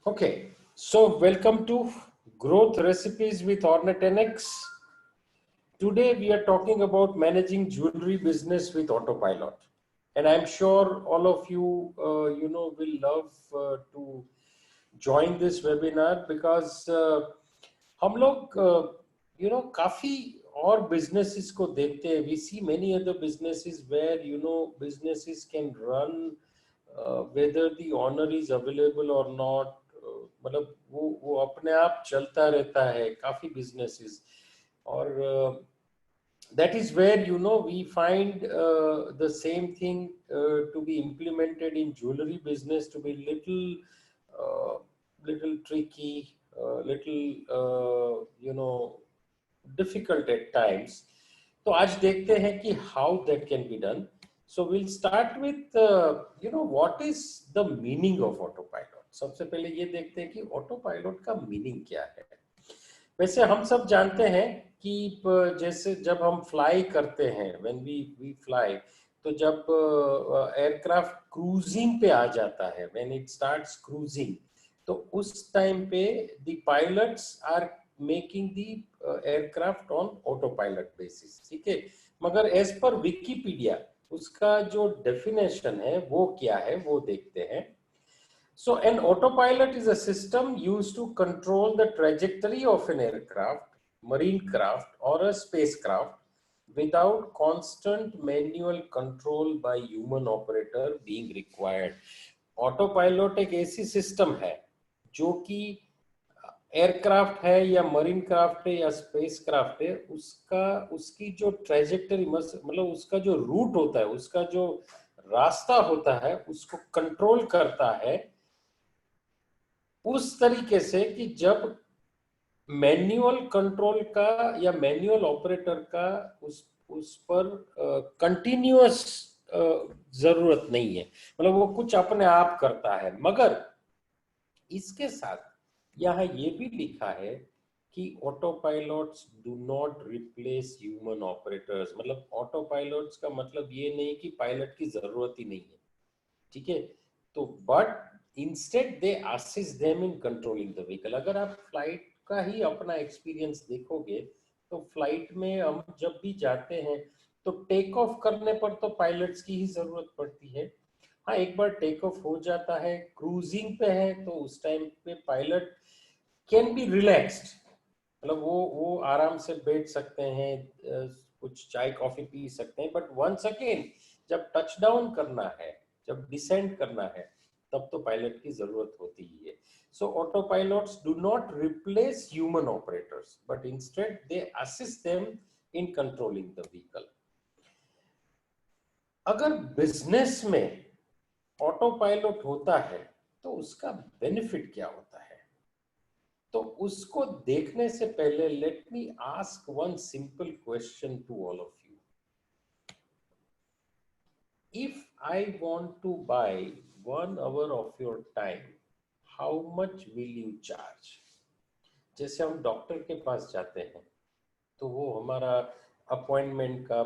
Okay, so welcome to Growth Recipes with Ornet NX. Today we are talking about managing jewelry business with autopilot, and I'm sure all of you, will love to join this webinar because हम लोग काफी और businesses को देखते हैं. We see many other businesses where businesses can run whether the owner is available or not. मतलब वो अपने आप चलता रहता है काफी businesses और that is where we find the same thing to be implemented in jewelry business to be little tricky, little difficult at times. तो आज देखते हैं कि how that can be done. So we'll start with what is the meaning of autopilot. सबसे पहले ये देखते हैं कि autopilot का meaning क्या है. वैसे हम सब जानते हैं कि जैसे जब हम फ्लाई करते हैं when we fly, तो जब एयरक्राफ्ट क्रूजिंग पे आ जाता है, when it starts cruising, तो उस टाइम पे the pilots are making the aircraft on autopilot basis. ठीक है, मगर एज पर विकिपीडिया उसका जो डेफिनेशन है वो क्या है वो देखते हैं. So an autopilot is a system used to control the trajectory of an aircraft, marine craft or a spacecraft without constant manual control by human operator being required. Autopilot एक ऐसी सिस्टम है जो कि एयरक्राफ्ट है या marine craft है या space craft है, उसकी जो ट्रेजेक्टरी मतलब उसका जो रूट होता है, उसका जो रास्ता होता है, उसको कंट्रोल करता है उस तरीके से कि जब मैन्युअल कंट्रोल का या मैन्युअल ऑपरेटर का उस पर कंटिन्यूअस जरूरत नहीं है, मतलब वो कुछ अपने आप करता है. मगर इसके साथ यहाँ ये भी लिखा है कि autopilots do not replace human operators. मतलब ऑटोपायलट्स का मतलब ये नहीं कि पायलट की जरूरत ही नहीं है, ठीक है. तो but instead they assist them in controlling the vehicle. अगर आप फ्लाइट का ही अपना एक्सपीरियंस देखोगे तो फ्लाइट में हम जब भी जाते हैं तो टेक ऑफ करने पर तो पायलट्स की ही जरूरत पड़ती है. हाँ, एक बार टेक ऑफ हो जाता है, क्रूजिंग पे है, तो उस टाइम पे पायलट कैन बी रिलैक्स्ड, मतलब वो आराम से बैठ सकते हैं, कुछ चाय कॉफी पी सकते हैं. बट वंस अगेन जब टच डाउन करना है, जब डिसेंड करना है, तब तो पायलट की जरूरत होती ही है. So auto pilots do not replace human operators but instead they assist them in controlling the vehicle. अगर बिजनेस में ऑटो पायलट होता है तो उसका बेनिफिट क्या होता है, तो उसको देखने से पहले let me ask one simple question to all of you. If I want to buy 1 hour of your time, how much will you charge? जैसे हम डॉक्टर के पास जाते हैं तो वो हमारा अपॉइंटमेंट का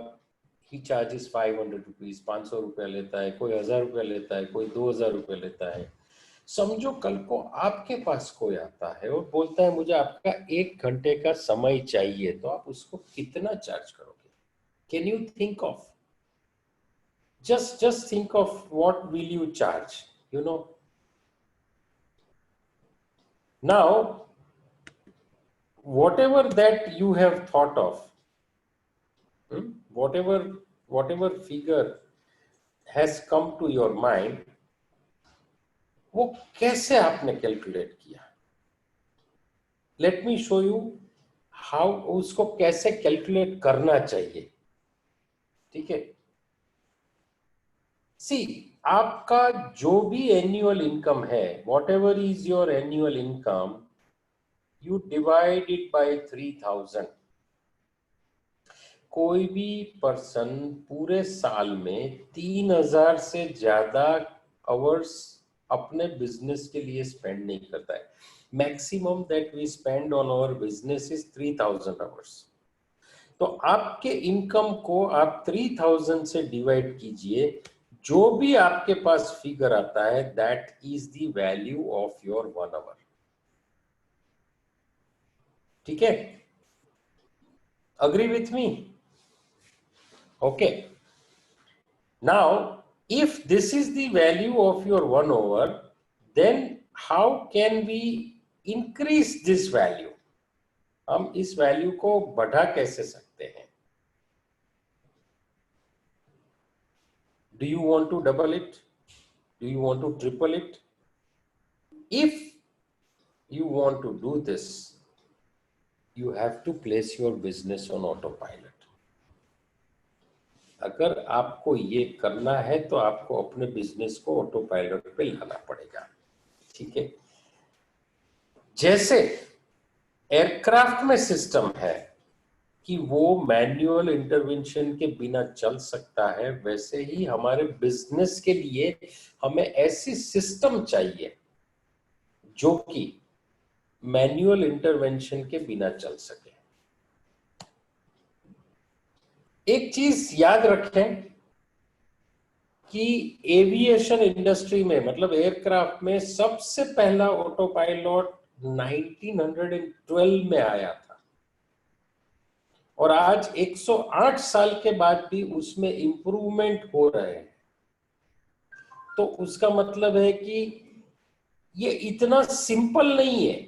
ही चार्जेस 500 रुपीज, 500 रुपया लेता है, कोई 1000 रुपया लेता है, कोई 2000 रुपया लेता है. समझो कल को आपके पास कोई आता है और बोलता है मुझे आपका 1 घंटे का समय चाहिए, तो आप उसको कितना चार्ज करोगे? Can you think of, just think of what will you charge, now whatever that you have thought of, whatever figure has come to your mind, वो कैसे आपने कैलकुलेट किया? Let me show you how उसको कैसे calculate करना चाहिए. ठीक है, सी आपका जो भी एनुअल इनकम है, what ever is your annual income, you divide it by 3000. कोई भी पर्सन पूरे साल में 3000 से ज्यादा आवर्स अपने बिजनेस के लिए स्पेंड नहीं करता है. Maximum that we spend on our business is 3000 hours. तो आपके इनकम को आप 3000 से डिवाइड कीजिए, जो भी आपके पास फिगर आता है that is the value of your 1 hour. ठीक है, agree with me? Okay, now if this is the value of your 1 hour, then how can we increase this value? हम इस वैल्यू को बढ़ा कैसे सकते हैं? Do you want to double it? Do you want to triple it? If you want to do this, you have to place your business on autopilot. अगर आपको ये करना है तो आपको अपने बिजनेस को ऑटो पायलट पे लाना पड़ेगा। ठीक है, जैसे एयरक्राफ्ट में सिस्टम है कि वो मैन्युअल इंटरवेंशन के बिना चल सकता है, वैसे ही हमारे बिजनेस के लिए हमें ऐसी सिस्टम चाहिए जो कि मैन्युअल इंटरवेंशन के बिना चल सके। एक चीज याद रखें कि एविएशन इंडस्ट्री में, मतलब एयरक्राफ्ट में, सबसे पहला ऑटो पायलट 1912 में आया था और आज 108 साल के बाद भी उसमें इंप्रूवमेंट हो रहे हैं। तो उसका मतलब है कि ये इतना सिंपल नहीं है।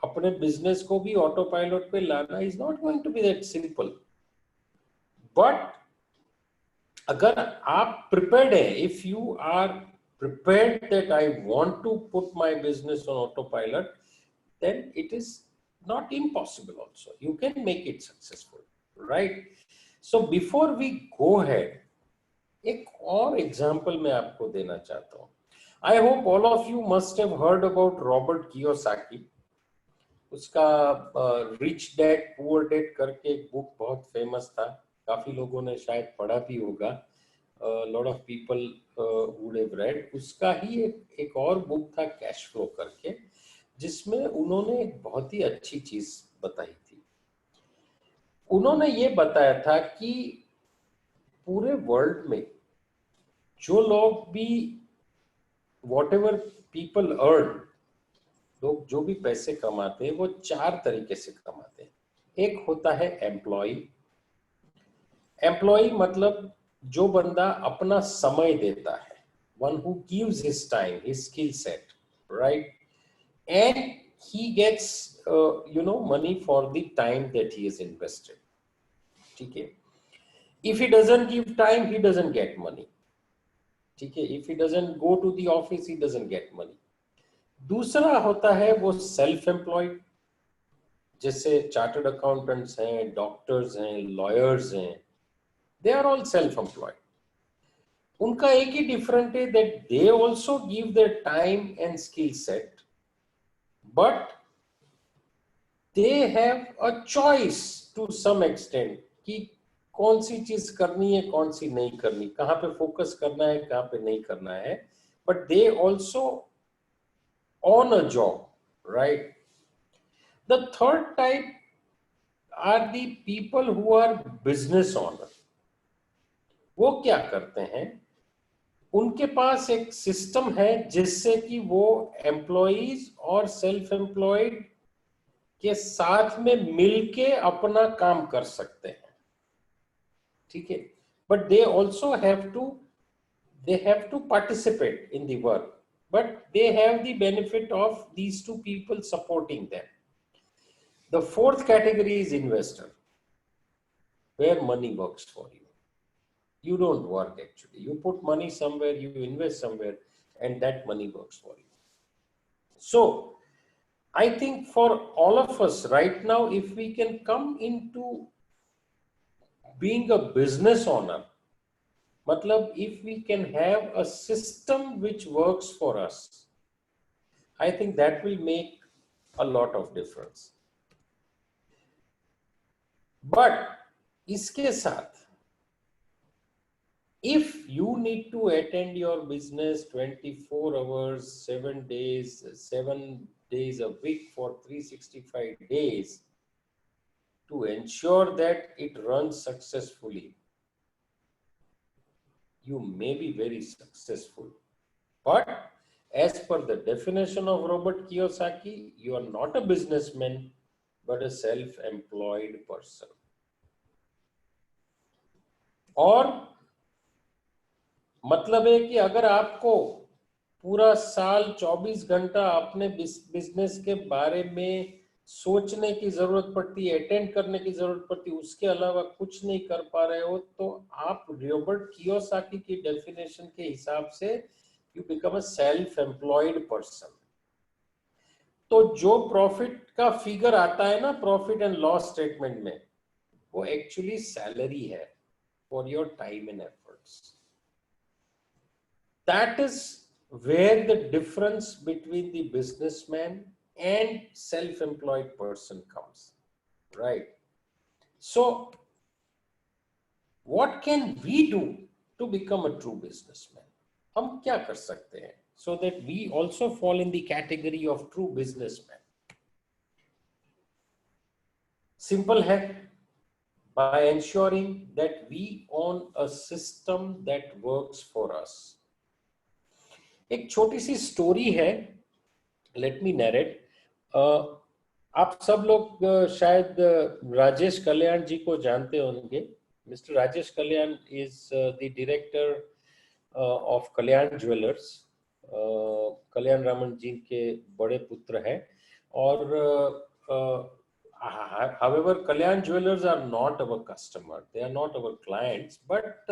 अपने बिजनेस को भी ऑटो पायलट पे लाना is not going to be that simple, but अगर आप प्रिपेयर्ड है, if you are prepared that I want to put my business on autopilot, then it is not impossible also. You can make it successful, right? So before we go ahead, एक और example मैं आपको देना चाहता हूँ। I hope all of you must have heard about Robert Kiyosaki. उसका rich dad poor dad करके एक बुक बहुत फेमस था, काफी लोगों ने शायद पढ़ा भी होगा। Lot of people would have read. उसका ही एक और बुक था कैश फ्लो करके, जिसमें उन्होंने एक बहुत ही अच्छी चीज बताई थी। उन्होंने ये बताया था कि पूरे वर्ल्ड में जो लोग भी whatever people earn, लोग जो भी पैसे कमाते हैं वो 4 तरीके से कमाते हैं। एक होता है एम्प्लॉय। एम्प्लॉय मतलब जो बंदा अपना समय देता है, one who gives his time, his skill set, right? And he gets money for the time that he is invested. ठीक है, if he doesn't give time, he doesn't get money. ठीक है, if he doesn't go to the office, he doesn't get money. दूसरा होता है वो self employed, जैसे chartered accountants हैं, डॉक्टर्स हैं, लॉयर्स हैं, they are all self employed. उनका एक ही डिफरेंट है that they also give their time and skill set, but they have a choice to some extent कि कौन सी चीज करनी है, कौन सी नहीं करनी, कहाँ पे फोकस करना है, कहाँ पे नहीं करना है, but they also on a job, right? The third type are the people who are business owner. वो क्या करते हैं, उनके पास एक सिस्टम है जिससे कि वो एम्प्लॉइज और सेल्फ एम्प्लॉयड के साथ में मिलके अपना काम कर सकते हैं। ठीक है, but they also have to participate in the work, but they have the benefit of these two people supporting them. The fourth category is investor, where money works for you. You don't work actually. You put money somewhere, you invest somewhere, and that money works for you. So, I think for all of us right now, if we can come into being a business owner, matlab if we can have a system which works for us, I think that will make a lot of difference. But इसके साथ, if you need to attend your business 24 hours, 7 days a week for 365 days to ensure that it runs successfully, you may be very successful. But as per the definition of Robert Kiyosaki, you are not a businessman, but a self-employed person. और मतलब है कि अगर आपको पूरा साल 24 घंटा अपने बिजनेस के बारे में सोचने की जरूरत पड़ती है, अटेंड करने की जरूरत पड़ती है, उसके अलावा कुछ नहीं कर पा रहे हो, तो आप रॉबर्ट कियोसाकी की डेफिनेशन के हिसाब से you become a self employed person. तो जो प्रॉफिट का फिगर आता है ना प्रॉफिट एंड लॉस स्टेटमेंट में, वो एक्चुअली सैलरी है for your time and efforts. That is where the difference between the businessman and self-employed person comes, right? So what can we do to become a true businessman? हम क्या कर सकते हैं so that we also fall in the category of true businessman? Simple है, by ensuring that we own a system that works for us. एक छोटी सी story है, let मी narrate. आप सब लोग शायद राजेश कल्याण जी को जानते होंगे। Mister Rajesh Kalyan is the director of Kalyan jewellers. Kalyan Raman ji के बड़े पुत्र हैं। और however, Kalyan Jewelers are not our customer, they are not our clients, but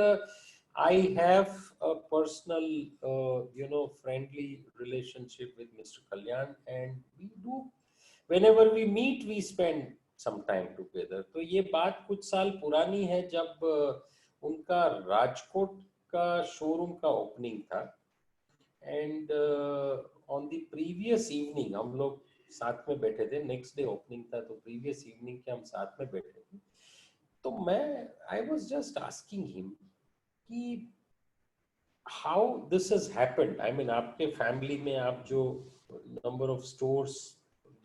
I have a personal, friendly relationship with Mr. Kalyan, and we do, whenever we meet, we spend some time together. तो ये बात कुछ साल पुरानी है जब उनका राजकोट का शोरूम का ओपनिंग था, and on the previous evening हम लोग साथ में बैठे थे। नेक्स्ट डे ओपनिंग था, तो प्रीवियस इवनिंग के हम साथ में बैठे थे। तो मैं I was just asking him कि how this has happened. I mean आपके फैमिली में आप जो नंबर ऑफ स्टोर्स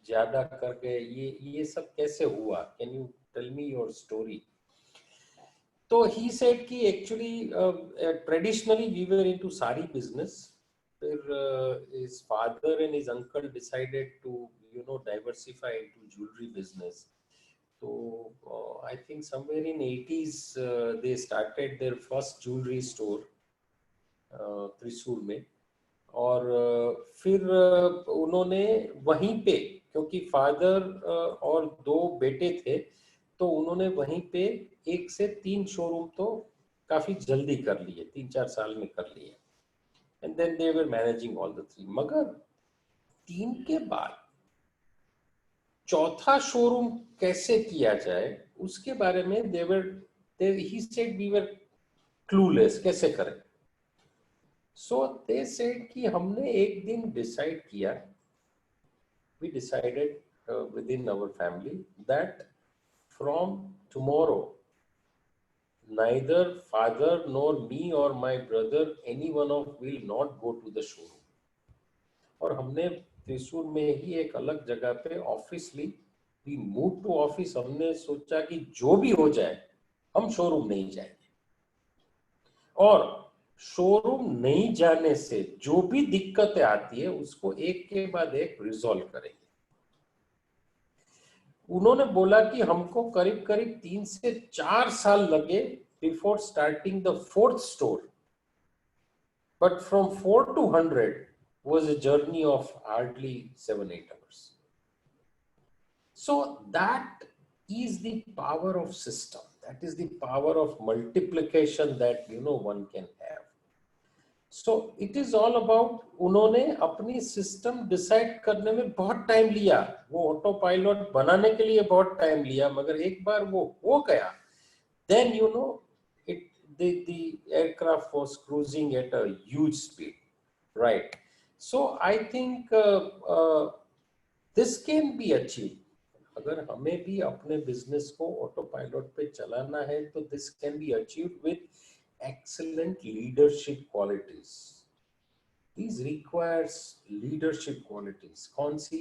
ज्यादा कर गए, ये सब कैसे हुआ? Can you tell me your story? तो ही सेड कि actually traditionally we were into sari business, फिर his father and his uncle decided to diversify into jewelry business. So I think somewhere in 80s they started their first jewelry store त्रिशूल में। और फिर उन्होंने वहीं पे, क्योंकि फादर और दो बेटे थे, तो उन्होंने वहीं पे 1 से 3 शोरूम तो काफी जल्दी कर लिए, 3-4 साल में कर लिए। And then they were managing all the 3। मगर 3 के बाद चौथा शोरूम कैसे किया जाए उसके बारे में he said we were clueless, कैसे करें? So they said कि हमने एक दिन डिसाइड किया, we decided within our family that from tomorrow neither father nor me or my brother, any one of will not go to the showroom. और हमने त्रिशूर में ही एक अलग जगह पे ऑफिस ली। We move to office. हमने सोचा कि जो भी हो जाए हम शोरूम नहीं जाएंगे, और शोरूम नहीं जाने से जो भी दिक्कतें आती है उसको एक के बाद एक रिजॉल्व करेंगे। उन्होंने बोला कि हमको करीब करीब 3 से 4 साल लगे before starting the 4th store, but from 4 to 100 was a journey of hardly 7-8 hours. So that is the power of system. That is the power of multiplication that one can have. So it is all about, उन्होंने अपनी system decide करने में बहुत time लिया, वो auto pilot बनाने के लिए बहुत टाइम लिया, मगर एक बार वो हो गया, then the aircraft was cruising at a huge speed, right? So I think this can be achieved. अगर हमें भी अपने बिजनेस को ऑटो पायलट पे चलाना है, तो this can be achieved with excellent leadership qualities. These requires leadership qualities. कौन सी?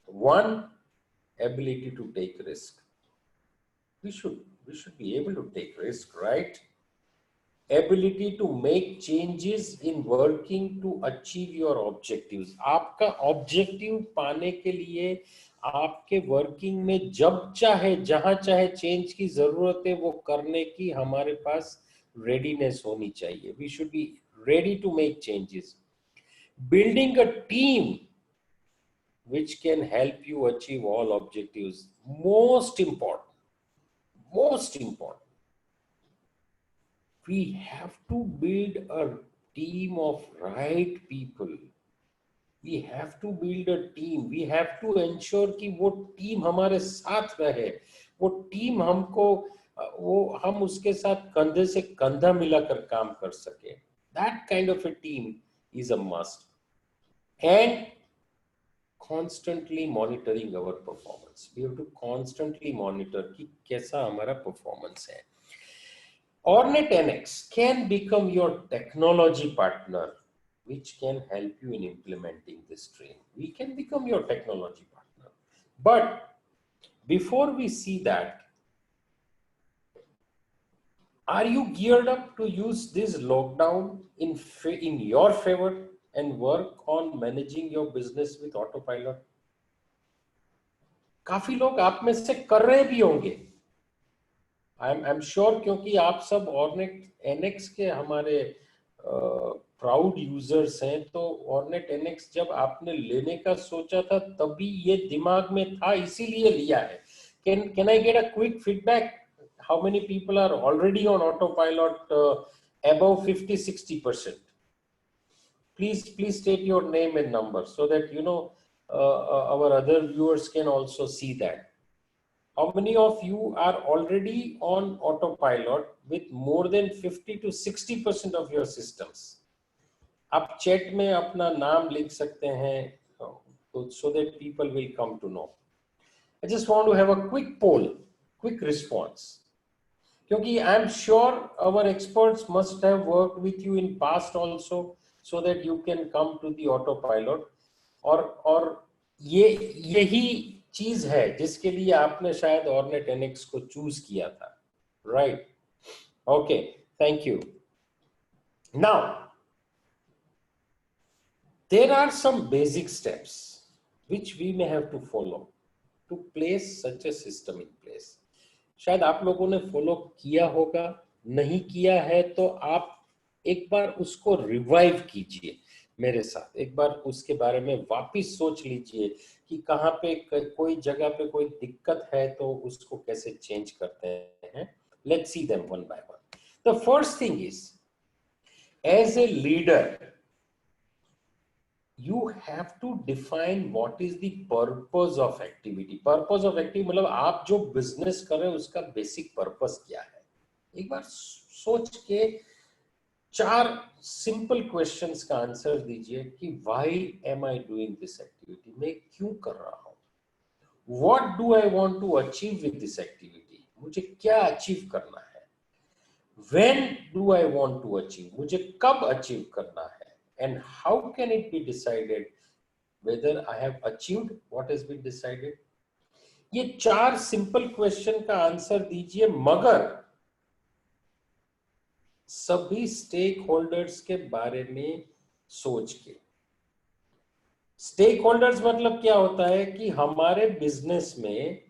One, ability to take risk. We should be able to take risk, right? ability to make changes in working to achieve your objectives. आपका objective पाने के लिए आपके working में जब चाहे जहां चाहे चेंज की जरूरत है वो करने की हमारे पास रेडीनेस होनी चाहिए. We should be ready to make changes. Building a team which can help you achieve all objectives. Most important. We have to build a team of right people. We have to build a team. We have to ensure कि वो team हमारे साथ रहे. वो team हमको वो हम उसके साथ कंधे से कंधा मिलाकर काम कर सके. That kind of a team is a must. And constantly monitoring our performance. We have to constantly monitor कि कैसा हमारा performance है. Ornet NX can become your technology partner, which can help you in implementing this training. We can become your technology partner. But before we see that, are you geared up to use this lockdown in your favor and work on managing your business with autopilot? काफी लोग आप में से कर रहे भी होंगे. I'm sure क्योंकि आप सब Ornet NX के हमारे प्राउड यूजर्स हैं, तो Ornet NX जब आपने लेने का सोचा था तभी ये दिमाग में था, इसीलिए लिया है. Can I get a quick feedback? How many people are already on autopilot above 50-60%? Please state your name and number so that our other viewers can also see that. How many of you are already on autopilot with more than 50 to 60% of your systems? आप chat में अपना नाम लिख सकते हैं so that people will come to know. I just want to have a quick poll, quick response. क्योंकि I am sure our experts must have worked with you in past also so that you can come to the autopilot. और यही चीज है जिसके लिए आपने शायद Ornet NX को चूज किया था, right? Okay, thank you. Now there are some basic steps which we may have to follow to place such a system in place. शायद आप लोगों ने फॉलो किया होगा, नहीं किया है तो आप एक बार उसको रिवाइव कीजिए मेरे साथ, एक बार उसके बारे में वापस सोच लीजिए कि कहाँ पे कोई जगह पे कोई दिक्कत है तो उसको कैसे चेंज करते हैं. Let's see them one by one. The first thing is, as a leader, you have to define what is the purpose of activity. Purpose of activity मतलब आप जो बिजनेस कर रहे हैं उसका बेसिक पर्पस क्या है. एक बार सोच के 4 सिंपल क्वेश्चंस का आंसर दीजिए कि why am I doing this activity, मैं क्यों कर रहा हूं. What do I want to achieve with this activity, मुझे क्या अचीव करना है. When do I want to achieve, मुझे कब अचीव करना है. And how can it be decided whether I have achieved what has been decided. ये 4 simple question का आंसर दीजिए, मगर सभी स्टेक होल्डर्स के बारे में सोच के. स्टेक होल्डर्स मतलब क्या होता है कि हमारे बिजनेस में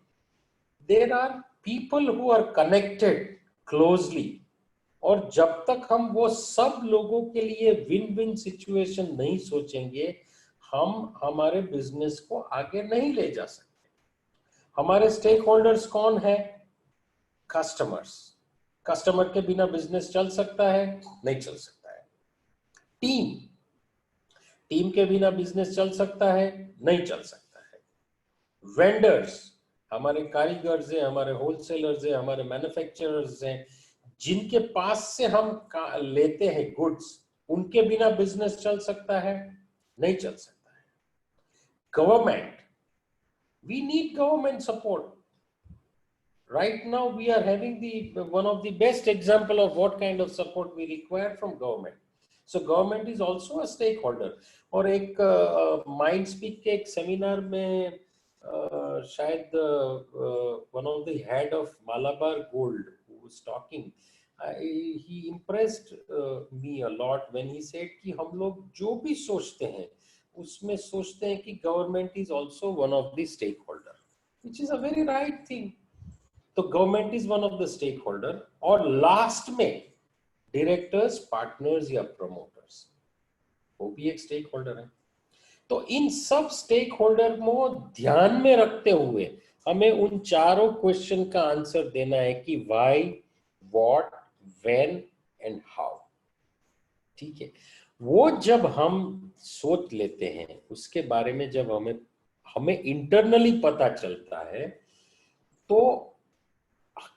there are people who are connected closely, और जब तक हम वो सब लोगों के लिए विन विन सिचुएशन नहीं सोचेंगे, हम हमारे बिजनेस को आगे नहीं ले जा सकते. हमारे स्टेक होल्डर्स कौन है? कस्टमर्स. कस्टमर के बिना बिजनेस चल सकता है? नहीं चल सकता है. टीम के बिना बिजनेस चल सकता है? नहीं चल सकता है. वेंडर्स, हमारे कारीगर्स हैं, हमारे होलसेलर्स हैं, हमारे मैन्युफैक्चरर्स हैं, जिनके पास से हम लेते हैं गुड्स, उनके बिना बिजनेस चल सकता है? नहीं चल सकता है. Government, we need government support. Right now we are having one of the best example of what kind of support we require from government. So government is also a stakeholder. और एक Mindspeak के एक seminar में शायद one of the head of Malabar Gold who was talking, he impressed me a lot when he said कि हम लोग जो भी सोचते हैं उसमें सोचते हैं कि government is also one of the stake holder, which is a very right thing. तो government is one of the stake holder, और लास्ट में डायरेक्टर्स, पार्टनर्स या प्रमोटर्स, वो भी एक स्टेक होल्डर है। तो इन सब स्टेक होल्डर को ध्यान में रखते हुए हमें उन चारों क्वेश्चन का आंसर देना है कि why, what, when and how. ठीक है, वो जब हम सोच लेते हैं उसके बारे में, जब हमें हमें इंटरनली पता चलता है, तो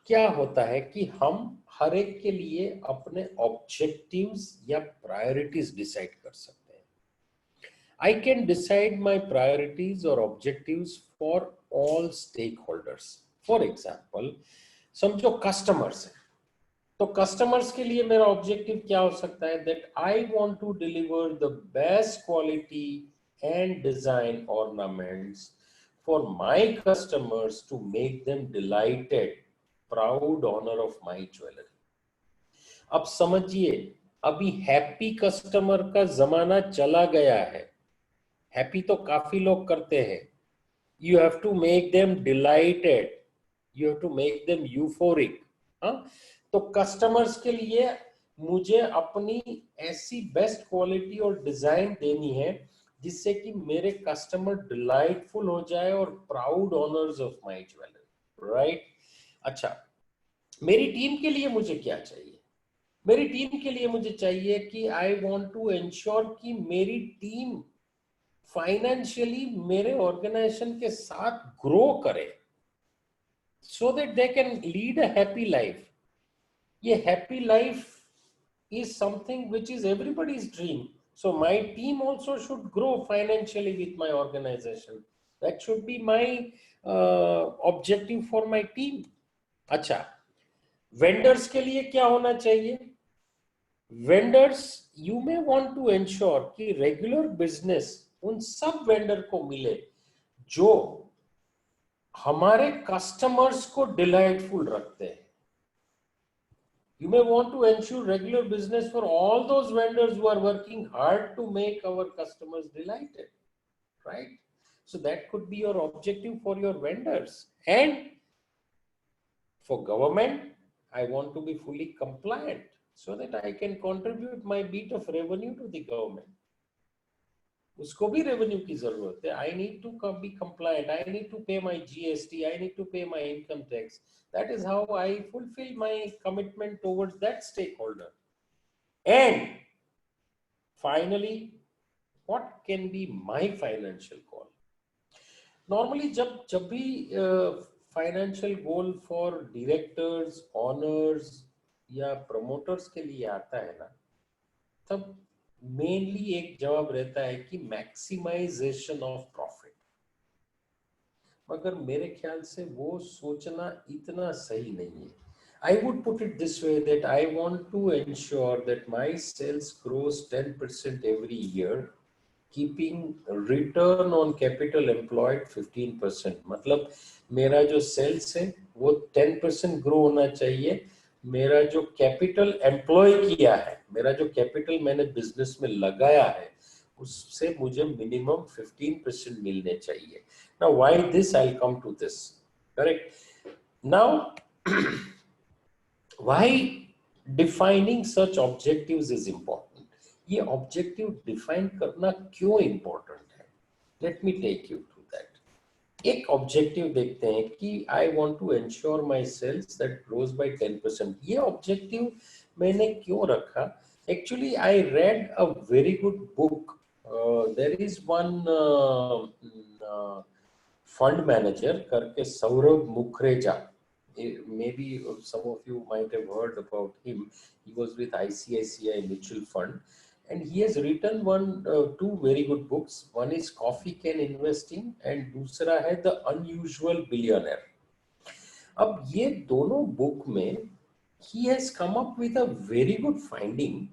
क्या होता है कि हम हर एक के लिए अपने ऑब्जेक्टिव्स या प्रायोरिटीज डिसाइड कर सकते हैं। I can decide my priorities or objectives for all stakeholders. For example, समझो कस्टमर्स है, तो कस्टमर्स के लिए मेरा ऑब्जेक्टिव क्या हो सकता है, that I want to deliver the best quality and design ornaments for my customers to make them delighted, proud owner of my jewellery. अब समझिए, अभी हैप्पी कस्टमर का जमाना चला गया है। हैप्पी तो काफी लोग करते हैं, you have to make them delighted, you have to make them euphoric. हाँ, तो कस्टमर्स के लिए मुझे अपनी ऐसी बेस्ट क्वालिटी और डिजाइन देनी है जिससे कि मेरे कस्टमर डिलाइटफुल हो जाए और proud honours of my jewellery, right. अच्छा, मेरी टीम के लिए मुझे क्या चाहिए, मेरी टीम के लिए मुझे चाहिए कि आई वांट टू एंश्योर कि मेरी टीम फाइनेंशियली मेरे ऑर्गेनाइजेशन के साथ ग्रो करे, so that they can lead a happy life. ये happy life is something which is everybody's dream. So my team also should grow financially with my organization. That should be my objective for my team. अच्छा, vendors के लिए क्या होना चाहिए? Vendors, you may want to ensure कि regular business उन सब vendor को मिले जो हमारे कस्टमर्स को डिलाइटफुल रखते हैं। You may want to ensure regular business for all those vendors who are working hard to make our customers delighted, right? So that could be your objective for your vendors. And for government, I want to be fully compliant so that I can contribute my bit of revenue to the government. उसको भी revenue की जरूरत है। I need to be compliant, I need to pay my GST, I need to pay my income tax. That is how I fulfil my commitment towards that stake holder. And finally, what can be my financial goal? Normally जब भी financial goal for directors, owners या promoters के लिए आता है ना, तब mainly एक जवाब रहता है कि मैक्सिमाइजेशन ऑफ प्रॉफिट। मगर मेरे ख्याल से वो सोचना इतना सही नहीं है। I would put it this way, that I want to ensure that my sales grows 10% every year, keeping return on capital employed 15%। मतलब मेरा जो सेल्स है वो 10% ग्रो होना चाहिए, मेरा जो कैपिटल एम्प्लॉय किया है, मेरा जो कैपिटल मैंने बिजनेस में लगाया है, उससे मुझे मिनिमम 15% मिलने चाहिए। Now why this? I'll come to this, correct? Now why defining such objectives is important? ये ऑब्जेक्टिव डिफाइन करना क्यों इंपॉर्टेंट है? Let me take you through that. एक ऑब्जेक्टिव देखते हैं कि I want to ensure my sales that grows by 10%। ये objective मैंने क्यों रखा? Actually I read a very good book. There is one fund manager करके, Saurabh मुखरेजा, maybe some of you might have heard about him. He was with ICICI Mutual Fund, and he has written two very good books. One is Coffee Can Investing and दूसरा है The Unusual Billionaire. अब ये दोनों book में he has come up with a very good finding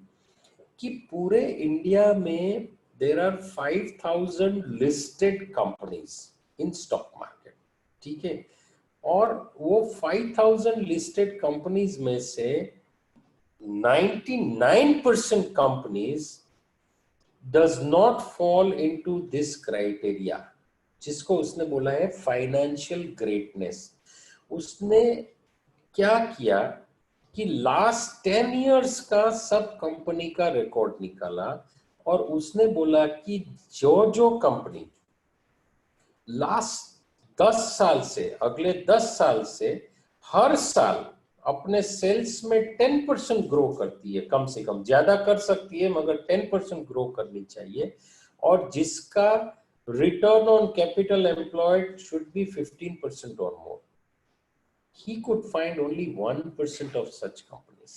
कि पूरे India में there are 5,000 listed companies in stock market, ठीक है? और वो 5,000 लिस्टेड कंपनीज में से 99% companies does not fall into this criteria, जिसको उसने बोला है फाइनेंशियल ग्रेटनेस। उसने क्या किया कि लास्ट 10 इयर्स का सब कंपनी का रिकॉर्ड निकाला और उसने बोला कि जो जो कंपनी लास्ट 10 साल से, अगले 10 साल से हर साल अपने सेल्स में 10% ग्रो करती है, कम से कम, ज्यादा कर सकती है मगर 10% ग्रो करनी चाहिए, और जिसका return on capital employed should be 15% और मोर, he could find only 1% of such companies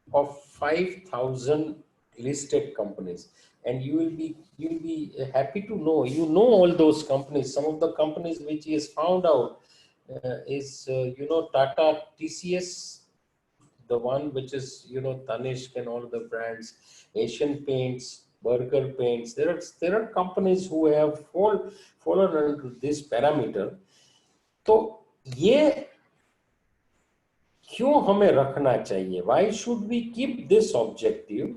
of 5,000 listed companies. And you'll be happy to know, you know, all those companies. Some of the companies which he has found out is you know, Tata TCS, the one which is, you know, Tanishq and all the brands, Asian Paints, Burger Paints. There are companies who have fallen under this parameter. तो ये क्यों हमें रखना चाहिए? Why should we keep this objective?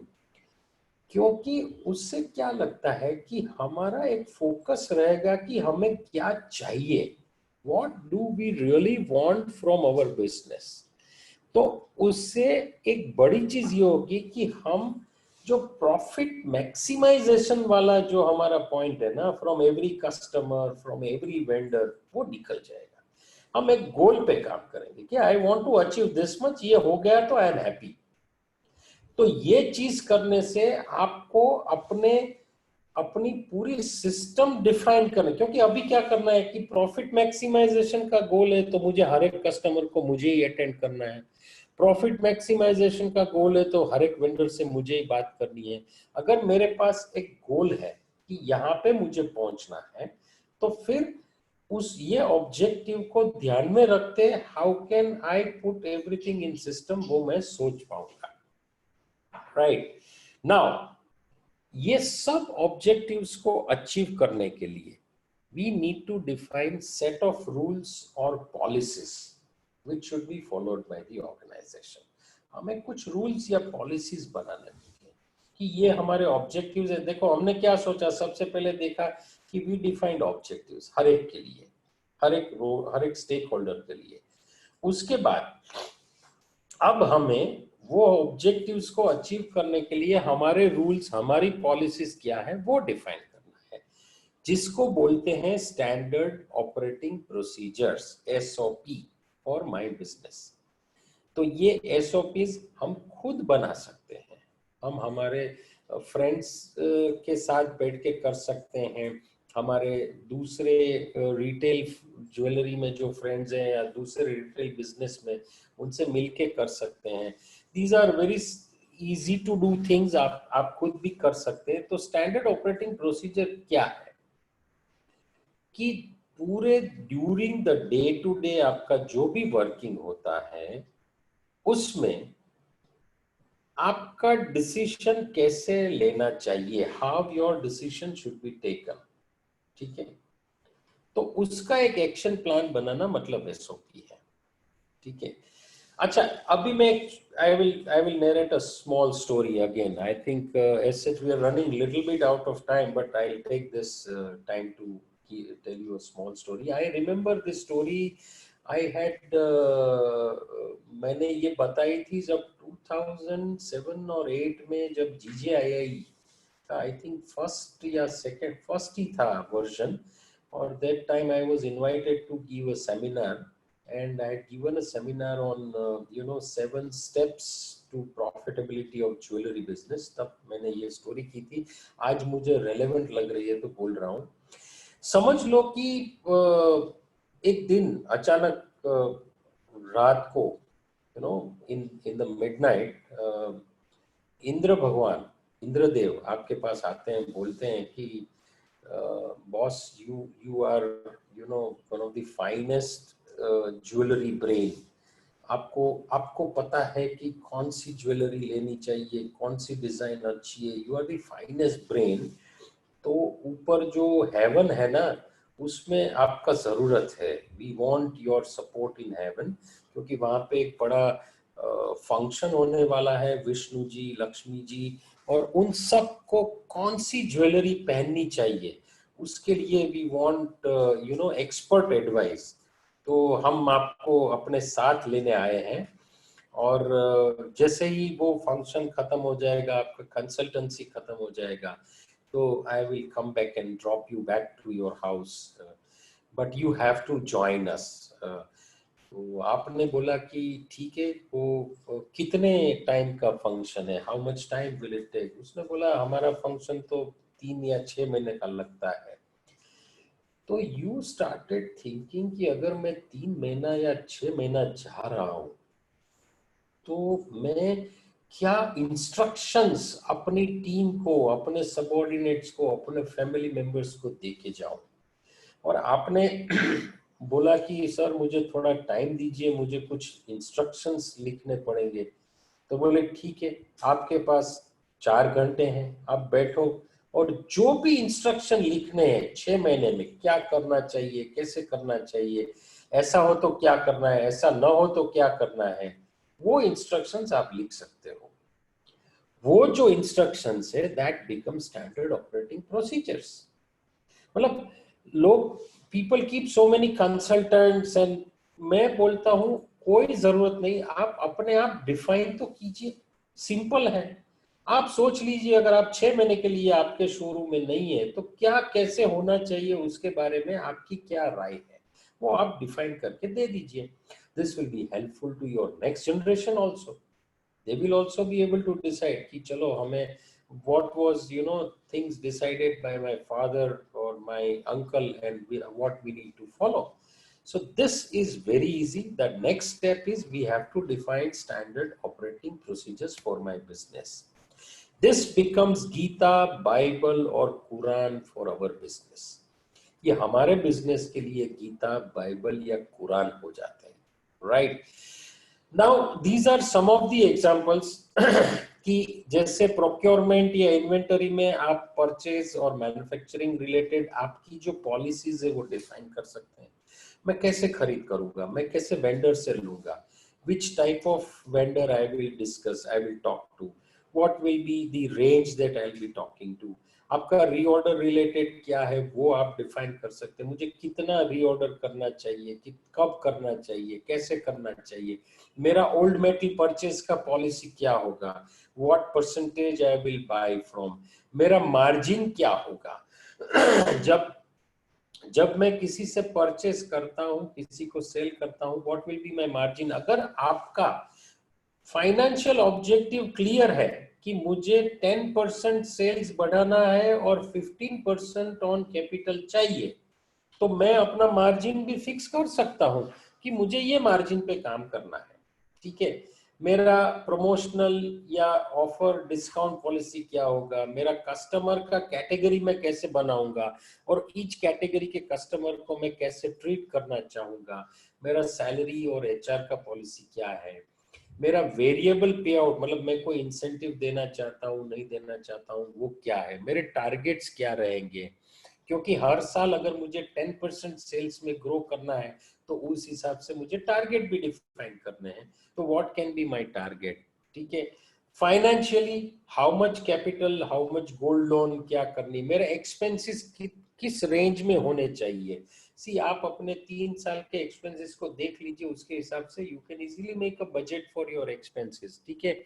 क्योंकि उससे क्या लगता है कि हमारा एक फोकस रहेगा कि हमें क्या चाहिए, what do we really want from our business. तो उससे एक बड़ी चीज ये होगी कि हम जो प्रॉफिट मैक्सिमाइजेशन वाला जो हमारा पॉइंट है ना, from every customer, from every vendor, वो निकल जाएगा। हम एक गोल पे काम करेंगे कि I want to achieve this much, ये हो गया तो आई एम हैप्पी। तो ये चीज करने से आपको अपनी पूरी सिस्टम डिफाइन करना, क्योंकि अभी क्या करना है कि प्रॉफिट मैक्सिमाइजेशन का गोल है तो मुझे हर एक कस्टमर को मुझे ही अटेंड करना है, प्रॉफिट मैक्सिमाइजेशन का गोल है तो हर एक वेंडर से मुझे ही बात करनी है। अगर मेरे पास एक गोल है कि यहाँ पे मुझे पहुंचना है, तो फिर उस ये ऑब्जेक्टिव को ध्यान में रखते how can I put everything in system, वो मैं सोच पाऊंगा। राइट नाउ, ये सब ऑब्जेक्टिव्स को अचीव करने के लिए we need to define set of rules और policies which should be followed by the organization. हमें कुछ रूल्स या पॉलिसीज बनाने चाहिए कि ये हमारे ऑब्जेक्टिव्स है। देखो हमने क्या सोचा, सबसे पहले देखा कि वी डिफाइंड ऑब्जेक्टिव्स हर एक के लिए, हर एक स्टेक होल्डर के लिए। उसके बाद अब हमें वो ऑब्जेक्टिव्स को अचीव करने के लिए हमारे रूल्स, हमारी पॉलिसीज क्या है, वो डिफाइन करना है, जिसको बोलते हैं standard operating procedures, SOP for my business. तो ये एसओपीज हम खुद बना सकते हैं, हम हमारे फ्रेंड्स के साथ बैठ के कर सकते हैं, हमारे दूसरे रिटेल ज्वेलरी में जो फ्रेंड्स हैं या दूसरे रिटेल बिजनेस में, उनसे मिलके कर सकते हैं। These are very easy to do things, आप खुद भी कर सकते हैं। तो स्टैंडर्ड ऑपरेटिंग प्रोसीजर क्या है कि पूरे during the day to day आपका जो भी वर्किंग होता है उसमें आपका डिसीजन कैसे लेना चाहिए, how your decision should be taken. ठीक है, तो उसका एक एक्शन प्लान बनाना मतलब एसओपी है। ठीक है, अच्छा अभी मैं I will narrate a small story again. I think as such we are running little bit out of time, but I'll take this time to tell you a small story. I remember this story I had मैंने ये बताई थी जब 2007 और 8 में जब GJII का I think first ही था वर्जन, और that time I was invited to give a seminar, and I had given a seminar on you know 7 steps to profitability of jewelry business. तब मैंने ये स्टोरी की थी, आज मुझे रेलेवेंट लग रही है तो बोल रहा हूँ। समझ लो कि एक दिन अचानक रात को you know in the midnight भगवान इंद्रदेव आपके पास आते हैं, बोलते हैं कि boss you are you know one of the finest jewellery brain, आपको पता है कि कौन सी ज्वेलरी लेनी चाहिए, कौन सी डिजाइन अच्छी है, you are the finest brain. तो ऊपर जो हेवन है ना, उसमें आपका जरूरत है, we want your support in heaven, क्योंकि वहां पे एक बड़ा फंक्शन होने वाला है, विष्णु जी, लक्ष्मी जी, और उन सब को कौन सी ज्वेलरी पहननी चाहिए, उसके लिए वी वांट एक्सपर्ट एडवाइस। तो हम आपको अपने साथ लेने आए हैं, और जैसे ही वो फंक्शन खत्म हो जाएगा, आपका कंसल्टेंसी खत्म हो जाएगा, तो I will come back and drop you back to your house, but you have to join us. तो आपने बोला कि ठीक है, वो कितने टाइम का फंक्शन है, how much time will it take? उसने बोला हमारा फंक्शन तो 3 या 6 महीने का लगता है। तो यू स्टार्टेड थिंकिंग कि अगर मैं 3 महीना या 6 महीना जा रहा हूं, तो मैं क्या इंस्ट्रक्शंस अपनी टीम को, अपने सबऑर्डिनेट्स को, अपने फैमिली मेंबर्स को दे के जाऊं? और आपने बोला कि सर मुझे थोड़ा टाइम दीजिए, मुझे कुछ इंस्ट्रक्शंस लिखने पड़ेंगे। तो बोले ठीक है, आपके पास 4 घंटे हैं, आप बैठो और जो भी इंस्ट्रक्शन लिखने हैं 6 महीने में, क्या करना चाहिए, कैसे करना चाहिए, ऐसा हो तो क्या करना है, ऐसा ना हो तो क्या करना है, वो इंस्ट्रक्शंस आप लिख सकते हो। वो जो इंस्ट्रक्शंस है that become standard operating procedures. मतलब लोग, people keep so many consultants, and मैं बोलता हूं कोई जरूरत नहीं, आप अपने आप डिफाइन तो कीजिए। सिंपल है। आप सोच लीजिए, अगर आप 6 महीने के लिए आपके शोरूम में नहीं है, तो क्या कैसे होना चाहिए, उसके बारे में आपकी क्या राय है, वो आप डिफाइन करके दे दीजिए। This will be helpful to your next generation also. they will also be able to decide कि चलो हमें what was things decided by my father or my uncle, and what we need to follow. So this is very easy. The next step is we have to define standard operating procedures for my business. This becomes Gita, Bible or Quran for our business. ये हमारे business के लिए Gita, Bible या कुरान हो जाते हैं, right? Now these are some of the examples कि जैसे प्रोक्योरमेंट या इन्वेंटरी में आप परचेज और मैन्युफैक्चरिंग रिलेटेड आपकी जो पॉलिसीज है वो डिफाइन कर सकते हैं। मैं कैसे खरीद करूंगा, मैं कैसे वेंडर से लूंगा, which type of vendor I will discuss, I will talk to, what will be the range that I will be talking to. आपका रीऑर्डर रिलेटेड क्या है वो आप डिफाइन कर सकते हैं। मुझे कितना रीऑर्डर करना चाहिए, कि कब करना चाहिए, कैसे करना चाहिए, मेरा ओल्ड मेटल परचेज का पॉलिसी क्या होगा, what percentage I will buy from, मेरा मार्जिन क्या होगा जब जब मैं किसी से परचेस करता हूं, किसी को सेल करता हूं, what will be my margin. अगर आपका फाइनेंशियल ऑब्जेक्टिव क्लियर है कि मुझे 10% सेल्स बढ़ाना है और 15% ऑन कैपिटल चाहिए, तो मैं अपना मार्जिन भी फिक्स कर सकता हूं कि मुझे ये मार्जिन पे काम करना है। ठीक है, मेरा प्रमोशनल या ऑफर डिस्काउंट पॉलिसी क्या होगा, मेरा कस्टमर का कैटेगरी में कैसे बनाऊंगा, और ईच कैटेगरी के कस्टमर को मैं कैसे ट्रीट करना चाहूंगा, मेरा सैलरी और एचआर का पॉलिसी क्या है, मेरा वेरिएबल पे आउट, मतलब मैं कोई इंसेंटिव देना चाहता हूँ, नहीं देना चाहता हूँ, वो क्या है, मेरे टारगेट्स क्या रहेंगे, क्योंकि हर साल अगर मुझे 10% सेल्स में ग्रो करना है, तो उस हिसाब से मुझे टारगेट भी डिफाइन करने हैं। तो what can be my target? ठीक है, financially how much capital, how much gold loan क्या करनी, मेरे एक्सपेंसेस किस रेंज में होने चाहिए। सी, आप अपने 3 साल के एक्सपेंसेस को देख लीजिए, उसके हिसाब से you can easily make a budget for your expenses. ठीक है,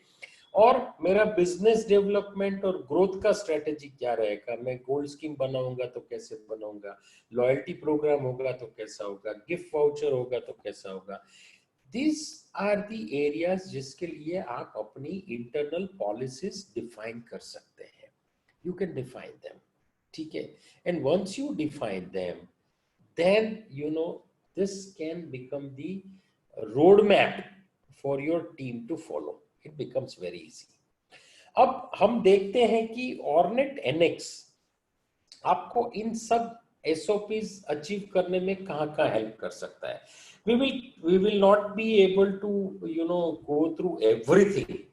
और मेरा बिजनेस डेवलपमेंट और ग्रोथ का स्ट्रेटेजी क्या रहेगा, मैं गोल्ड स्कीम बनाऊंगा तो कैसे बनाऊंगा, लॉयल्टी प्रोग्राम होगा तो कैसा होगा, गिफ्ट वाउचर होगा तो कैसा होगा। दिस आर द एरियाज जिसके लिए आप अपनी इंटरनल पॉलिसीज डिफाइन कर सकते हैं। You can define them. ठीक है, and once you define them, then this can become the roadmap for your team to follow. It becomes very easy. अब हम देखते हैं कि ऑर्नेट एनएक्स आपको इन सब एसओपीज अचीव करने में कहाँ हेल्प कर सकता है। we will not be able to go through everything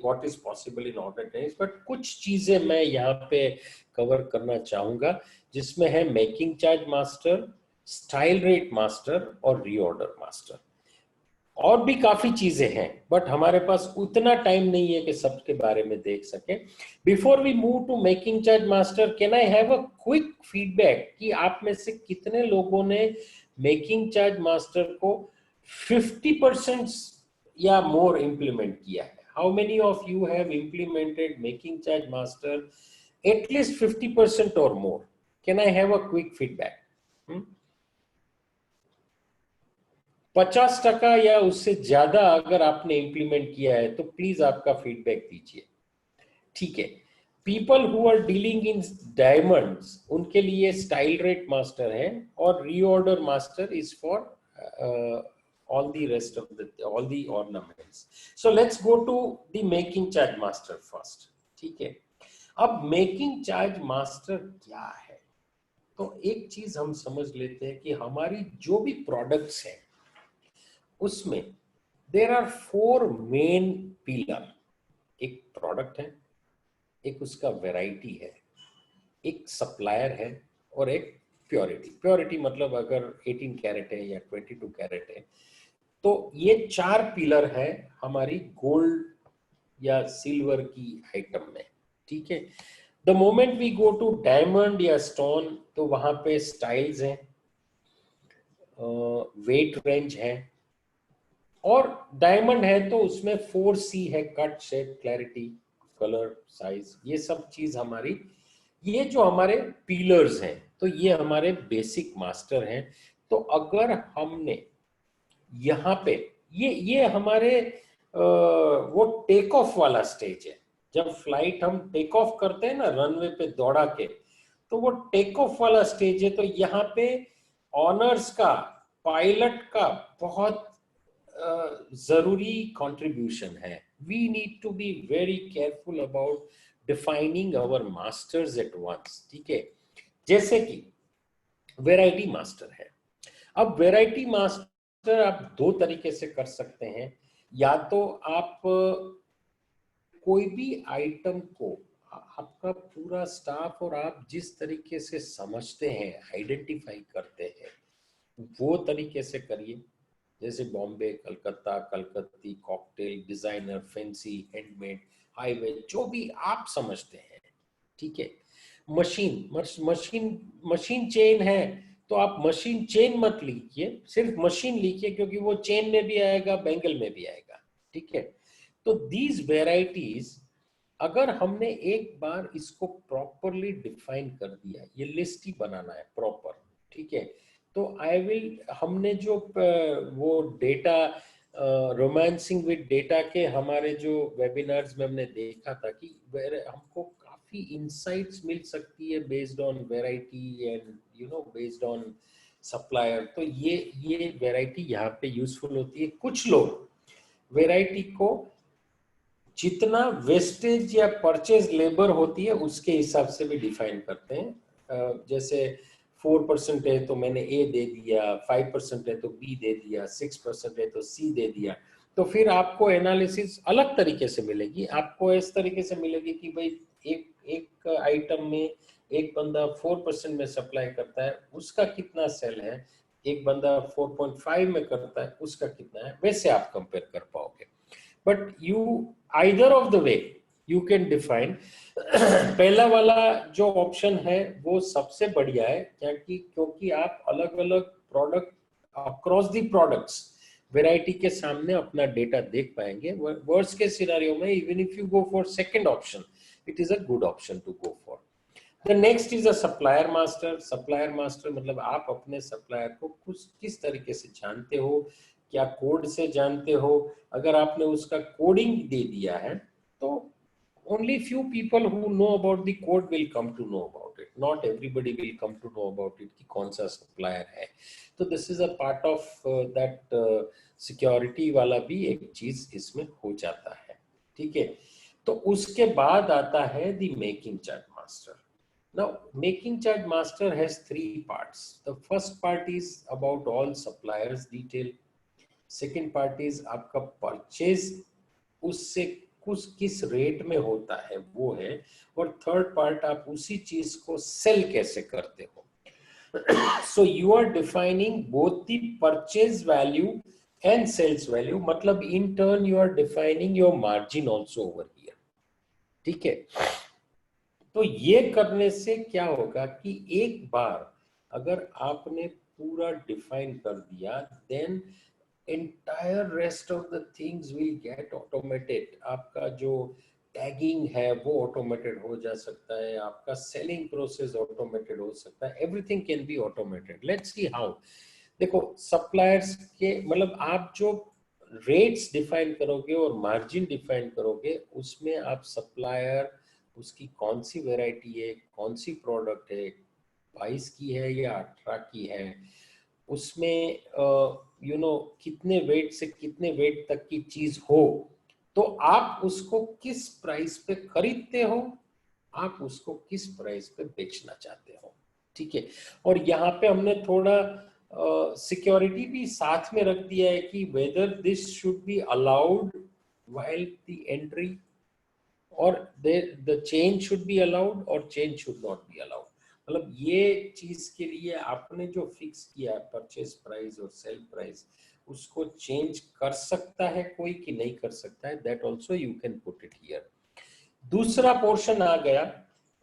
what is possible in ornate NX, but कुछ चीजें मैं यहाँ पे कवर करना चाहूंगा, जिसमें है making charge master, style rate master और रीऑर्डर मास्टर। और भी काफी चीजें हैं, बट हमारे पास उतना टाइम नहीं है कि सबके बारे में देख सके। Before we move to making charge master, can I have a quick feedback कि आप में से कितने लोगों ने मेकिंग चार्ज मास्टर को 50% या मोर इंप्लीमेंट किया है? How many of you have implemented making charge master at least 50% और more? Can I have a quick feedback? 50% या उससे ज्यादा अगर आपने इंप्लीमेंट किया है तो प्लीज आपका फीडबैक दीजिए। ठीक है, people who are dealing in diamonds, उनके लिए स्टाइल रेट मास्टर है, और reorder master is for all the rest of the all the ornaments. So let's go to the making charge master first. ठीक है, अब मेकिंग चार्ज मास्टर क्या है? तो एक चीज हम समझ लेते हैं कि हमारी जो भी प्रोडक्ट्स हैं उसमें देर आर 4 मेन पिलर। एक प्रोडक्ट है, एक उसका वैरायटी है, एक सप्लायर है, और एक प्योरिटी। प्योरिटी मतलब अगर 18 कैरेट है या 22 कैरेट है, तो ये 4 पिलर है हमारी गोल्ड या सिल्वर की आइटम में। ठीक है, the moment we go to diamond या स्टोन, तो वहां पे स्टाइल्स हैं, वेट रेंज है, और डायमंड है तो उसमें 4C है, cut, shape, clarity, colour, size, ये सब चीज हमारी, ये जो हमारे पिलर्स हैं, तो ये हमारे बेसिक मास्टर हैं। तो अगर हमने यहाँ पे ये हमारे वो टेक ऑफ वाला स्टेज है। जब फ्लाइट हम टेक ऑफ करते हैं ना रनवे पे दौड़ा के, तो वो टेक ऑफ वाला स्टेज है। तो यहाँ पे ऑनर्स का, पायलट का बहुत जरूरी कंट्रीब्यूशन है। We need to be very careful about defining our masters at once. ठीक है, जैसे कि वेराइटी मास्टर है। अब वेराइटी मास्टर आप 2 तरीके से कर सकते हैं। या तो आप कोई भी आइटम को, आपका पूरा स्टाफ और आप जिस तरीके से समझते हैं, आइडेंटिफाई करते हैं, वो तरीके से करिए। जैसे Bombay, Calcutta, Calcutti, cocktail, designer, fancy, handmade, highway, जो भी आप समझते हैं। ठीक है, मशीन चेन है तो आप मशीन चेन मत लिखिए, सिर्फ मशीन लिखिए, क्योंकि वो चेन में भी आएगा, बैंगल में भी आएगा। ठीक है, तो दीज वेराइटीज अगर हमने एक बार इसको प्रॉपरली डिफाइन कर दिया, ये लिस्ट ही बनाना है प्रॉपर। ठीक है, तो आई विल, हमने जो वो डेटा, रोमांसिंग विद डेटा के हमारे जो वेबिनार्स में हमने देखा था कि हमको काफी इंसाइट्स मिल सकती है based on variety and based on supplier. तो ये वेराइटी यहाँ पे यूजफुल होती है। कुछ लोग वेराइटी को जितना वेस्टेज या परचेज लेबर होती है उसके हिसाब से भी डिफाइन करते हैं। जैसे 4% है तो मैंने ए दे दिया, 5% है तो बी दे दिया, 6% है तो सी दे दिया। तो फिर आपको एनालिसिस अलग तरीके से मिलेगी। आपको इस तरीके से मिलेगी कि भाई एक आइटम में एक बंदा 4% में सप्लाई करता है, उसका कितना सेल है, एक बंदा 4.5 में करता है, उसका कितना है, वैसे आप कंपेयर कर पाओगे। But you either of the way you can define पहला वाला जो ऑप्शन है वो सबसे बढ़िया है, क्योंकि आप अलग अलग product across the products variety के सामने अपना डेटा देख पाएंगे। वर्स्ट के सिनेरियो में even if you go for second option, it is a good option to go for. The next is a supplier master. Supplier master मतलब आप अपने सप्लायर को किस तरीके से जानते हो, क्या कोड से जानते हो। अगर आपने उसका कोडिंग दे दिया है तो only few people who know about the code will come to know about it. Not everybody will come to know about it कि कौन सा सप्लायर है। तो this is a part of that security वाला भी एक चीज इसमें हो जाता है। ठीक है, तो उसके बाद आता है the making charge master. Now, making charge master has 3 parts. The first part is about all suppliers detail. Second part is आपका परचेज उससे कुछ किस रेट में होता है वो है, और थर्ड पार्ट आप उसी चीज को सेल कैसे करते हो। So you are defining both the purchase value and sales value, मतलब in turn you are defining your margin also over here. ठीक है, तो ये करने से क्या होगा कि एक बार अगर आपने पूरा डिफाइन कर दिया, then entire rest of the things will get automated. आपका जो टैगिंग है वो ऑटोमेटेड हो जा सकता है, आपका सेलिंग प्रोसेस ऑटोमेटेड हो सकता है, everything can be automated. Let's see how. देखो सप्लायर्स के मतलब आप जो रेट्स डिफाइन करोगे और मार्जिन डिफाइन करोगे, उसमें आप सप्लायर उसकी कौन सी वैरायटी है, कौन सी प्रोडक्ट है, 22 की है या 18 की है, उसमें कितने वेट से कितने वेट तक की चीज हो, तो आप उसको किस प्राइस पे खरीदते हो, आप उसको किस प्राइस पे बेचना चाहते हो. ठीक है, और यहाँ पे हमने थोड़ा सिक्योरिटी भी साथ में रख दिया है कि whether this should be allowed while the entry or the change should be allowed or change should not be allowed. मतलब ये चीज के लिए आपने जो फिक्स किया परचेज प्राइस और सेल प्राइस, उसको चेंज कर सकता है कोई कि नहीं कर सकता है, that also you can put it here. दूसरा पोर्शन आ गया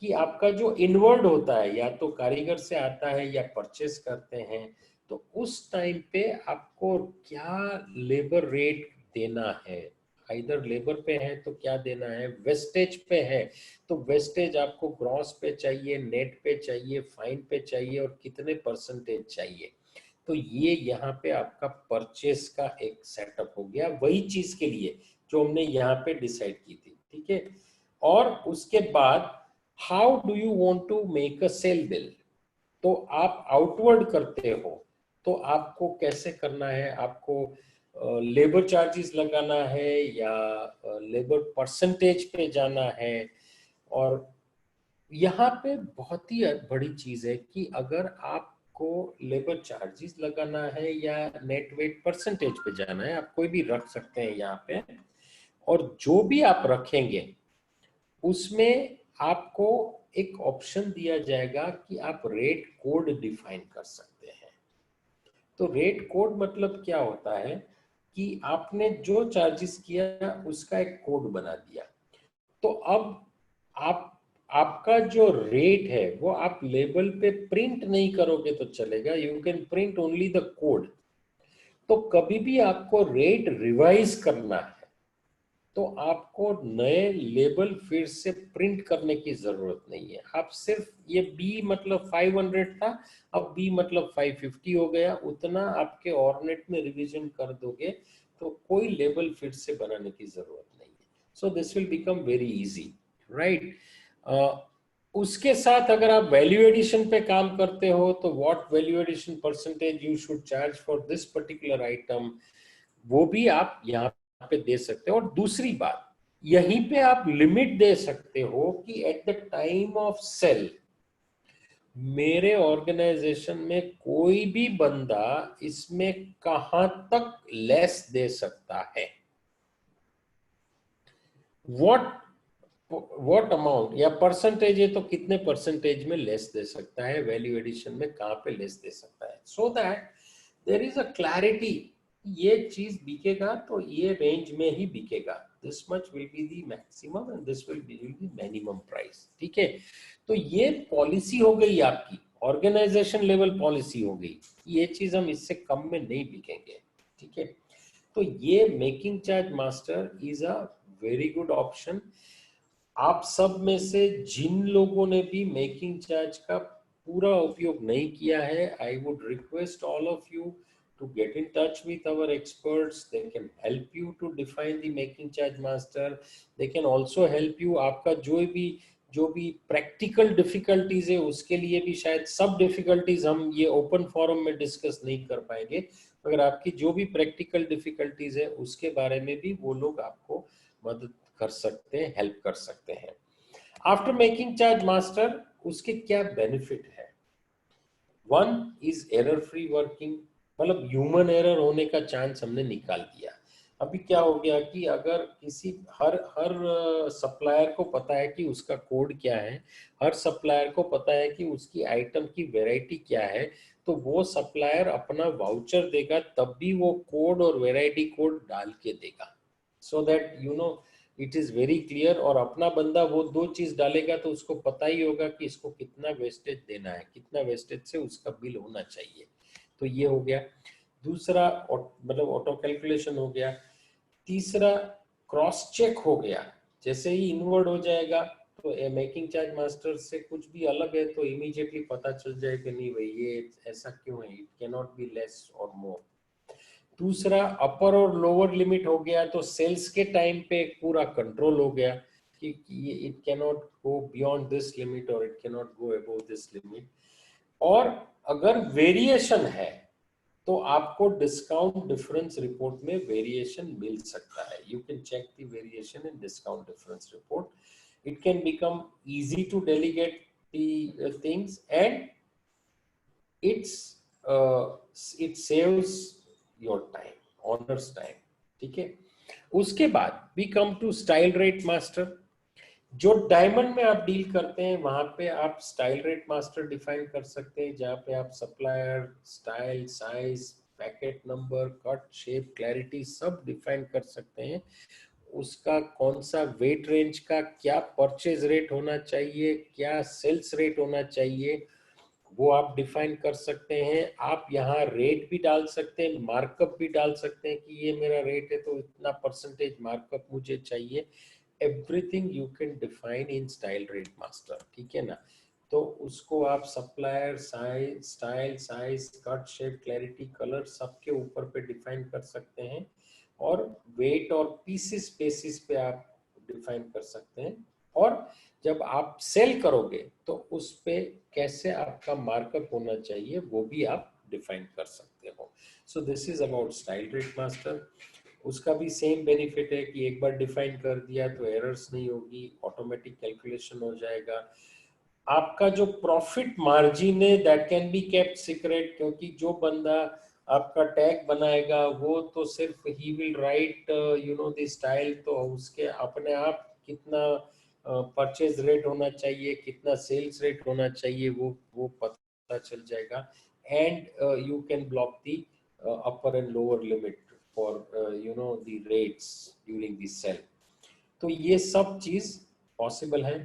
कि आपका जो इनवर्ड होता है, या तो कारीगर से आता है या परचेस करते हैं, तो उस टाइम पे आपको क्या लेबर रेट देना है. इधर लेबर पे है तो क्या देना है, वेस्टेज पे है तो वेस्टेज आपको ग्रॉस पे चाहिए, नेट पे चाहिए, फाइन पे चाहिए, और कितने परसेंटेज चाहिए. तो ये यहाँ पे आपका परचेस का एक सेटअप हो गया, वही चीज के लिए जो हमने यहाँ पे डिसाइड की थी. ठीक है, और उसके बाद how do you want to make a sale bill. तो आप आउटवर्ड करते हो तो आपको कैसे करना है, आपको लेबर चार्जेस लगाना है या लेबर परसेंटेज पे जाना है. और यहाँ पे बहुत ही बड़ी चीज है कि अगर आपको लेबर चार्जेस लगाना है या नेट वेट परसेंटेज पे जाना है, आप कोई भी रख सकते हैं यहाँ पे, और जो भी आप रखेंगे उसमें आपको एक ऑप्शन दिया जाएगा कि आप रेट कोड डिफाइन कर सकते हैं. तो रेट कोड मतलब क्या होता है कि आपने जो चार्जेस किया उसका एक कोड बना दिया, तो अब आप आपका जो रेट है वो आप लेबल पे प्रिंट नहीं करोगे तो चलेगा, you can print only the code. तो कभी भी आपको रेट रिवाइज करना है तो आपको नए लेबल फिर से प्रिंट करने की जरूरत नहीं है. आप सिर्फ ये बी मतलब 500 था, अब बी मतलब 550 हो गया, उतना आपके ऑर्नेट में रिवीजन कर दोगे तो कोई लेबल फिर से बनाने की जरूरत नहीं है. So this will become very easy, right. उसके साथ अगर आप वैल्यू एडिशन पे काम करते हो तो what value addition percentage you should charge for this particular item, वो भी आप यहाँ पे दे सकते हो. और दूसरी बात, यहीं पे आप लिमिट दे सकते हो कि at the time of sale मेरे ऑर्गेनाइजेशन में कोई भी बंदा इसमें कहां तक लेस दे सकता है, व्हाट अमाउंट या परसेंटेज है तो कितने परसेंटेज में लेस दे सकता है, वैल्यू एडिशन में कहां पे लेस दे सकता है, so that there is a clarity. ये चीज बिकेगा तो ये रेंज में ही बिकेगा, this much will be the maximum and this will be the minimum price. ठीक है, तो ये पॉलिसी हो गई आपकी, ऑर्गेनाइजेशन लेवल पॉलिसी हो गई, ये चीज हम इससे कम में नहीं बिकेंगे. ठीक है, तो ये making charge master is a very good option. आप सब में से जिन लोगों ने भी मेकिंग चार्ज का पूरा उपयोग नहीं किया है, I would request all of you to get in touch with our experts. They can help you to define the making charge master. They can also help you, आपका जो भी प्रैक्टिकल डिफिकल्टीज है उसके लिए भी शायद सब डिफिकल्टीज हम ये ओपन फोरम में डिस्कस नहीं कर पाएंगे, मगर आपकी जो भी प्रैक्टिकल डिफिकल्टीज है उसके बारे में भी वो लोग आपको मदद कर सकते हैं, हेल्प कर सकते हैं. आफ्टर मेकिंग चार्ज मास्टर उसके क्या बेनिफिट है. One is error free working, मतलब ह्यूमन एरर होने का चांस हमने निकाल दिया. अभी क्या हो गया कि अगर किसी हर हर सप्लायर को पता है कि उसका कोड क्या है, हर सप्लायर को पता है कि उसकी आइटम की वैरायटी क्या है, तो वो सप्लायर अपना वाउचर देगा तब भी वो कोड और वैरायटी कोड डाल के देगा, so that it is very clear. और अपना बंदा वो दो चीज डालेगा तो उसको पता ही होगा कि इसको कितना वेस्टेज देना है, कितना वेस्टेज से उसका बिल होना चाहिए। तो ये हो गया दूसरा, मतलब ऑटो कैलकुलेशन हो गया। तीसरा, क्रॉस चेक हो गया। जैसे ही इनवर्ड हो जाएगा तो मेकिंग चार्ज मास्टर से कुछ भी अलग है तो इमीडिएटली पता चल जाए कि नहीं भाई ये ऐसा क्यों है, it can not be less और मोर। दूसरा, अपर और लोअर लिमिट हो गया, तो सेल्स के टाइम पे पूरा कंट्रोल हो गया कि ये it can not go beyond this limit और it can not go above this limit. और अगर वेरिएशन है तो आपको डिस्काउंट डिफरेंस रिपोर्ट में वेरिएशन मिल सकता है। You can check the variation in discount difference report. It can become easy to delegate the things and it's it saves your time, owners time. ठीक है, उसके बाद we come to style rate master. जो diamond में आप deal करते हैं वहां पे आप स्टाइल रेट मास्टर डिफाइन कर सकते हैं, जहां पे आप supplier, style, size, packet number, cut, shape, clarity सब डिफाइन कर सकते हैं। उसका कौन सा वेट रेंज का क्या परचेज रेट होना चाहिए, क्या सेल्स रेट होना चाहिए, वो आप डिफाइन कर सकते हैं। आप यहाँ रेट भी डाल सकते हैं, मार्कअप भी डाल सकते हैं कि ये मेरा रेट है तो इतना परसेंटेज मार्कअप मुझे चाहिए। Everything you can define in style rate master. ठीक है ना, तो उसको आप supplier, size, style, size, cut, shape, clarity, colour सबके ऊपर पे डिफाइन कर सकते हैं। और वेट और पीसेस बेसिस पे आप डिफाइन कर सकते हैं। और जब आप सेल करोगे तो उस पे कैसे आपका मार्कअप होना चाहिए वो भी आप डिफाइन कर सकते हो। So this is about style rate master. उसका भी सेम बेनिफिट है कि एक बार डिफाइन कर दिया तो एरर्स नहीं होगी, ऑटोमेटिक कैलकुलेशन हो जाएगा। आपका जो प्रॉफिट मार्जिन है that can be kept secret, क्योंकि जो बंदा आपका टैग बनाएगा वो तो सिर्फ he will write the style, तो उसके अपने आप कितना परचेज रेट होना चाहिए, कितना सेल्स रेट होना चाहिए वो पता चल जाएगा। And you can block the upper and lower limit for the rates during the sell। तो ये सब चीज पॉसिबल है।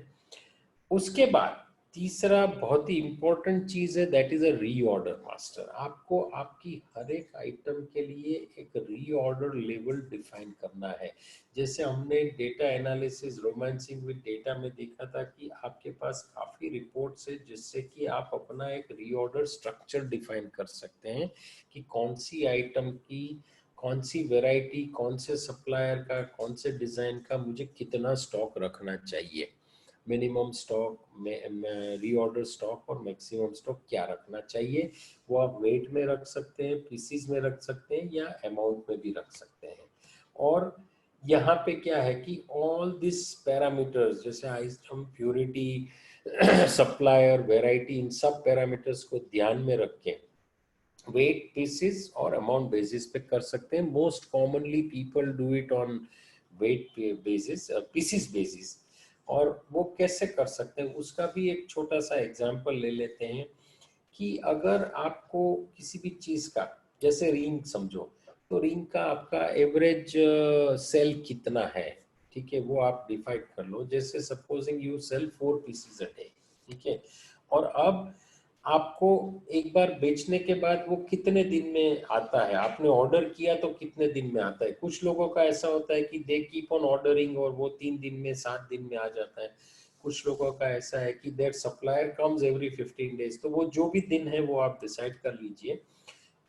उसके बाद तीसरा बहुत ही इंपॉर्टेंट चीज है, that is a reorder master. आपको आपकी हर एक आइटम के लिए एक रीऑर्डर लेवल डिफाइन करना है। जैसे हमने data analysis romancing with data में देखा था कि आपके पास काफी रिपोर्ट्स है जिससे कि आप अपना एक रीऑर्डर स्ट्रक्चर डिफाइन कर सकते हैं कि कौन सी आइटम की कौन सी वेराइटी, कौन से सप्लायर का, कौन से डिजाइन का मुझे कितना स्टॉक रखना चाहिए, मिनिमम स्टॉक में रीऑर्डर स्टॉक और मैक्सिमम स्टॉक क्या रखना चाहिए। वो आप वेट में रख सकते हैं, पीसीज में रख सकते हैं या अमाउंट में भी रख सकते हैं। और यहाँ पे क्या है कि ऑल दिस पैरामीटर्स जैसे आइटम प्योरिटी, सप्लायर, वेराइटी, इन सब पैरामीटर्स को ध्यान में रख के वेट, पीसेस और अमाउंट बेसिस पे कर सकते हैं। Most commonly people do it on weight basis, pieces basis. और वो कैसे कर सकते हैं उसका भी एक छोटा सा एग्जांपल ले लेते हैं कि अगर आपको किसी भी चीज का, जैसे रिंग समझो, तो रिंग का आपका एवरेज सेल कितना है, ठीक है, वो आप डिफाइन कर लो। जैसे supposing you sell 4 pieces a day, ठीक है, और अब आपको एक बार बेचने के बाद वो कितने दिन में आता है, आपने ऑर्डर किया तो कितने दिन में आता है। कुछ लोगों का ऐसा होता है कि दे कीप ऑन ऑर्डरिंग और वो 3 दिन में, 7 दिन में आ जाता है। कुछ लोगों का ऐसा है कि their supplier comes every 15 days, तो वो जो भी दिन है वो आप डिसाइड कर लीजिए।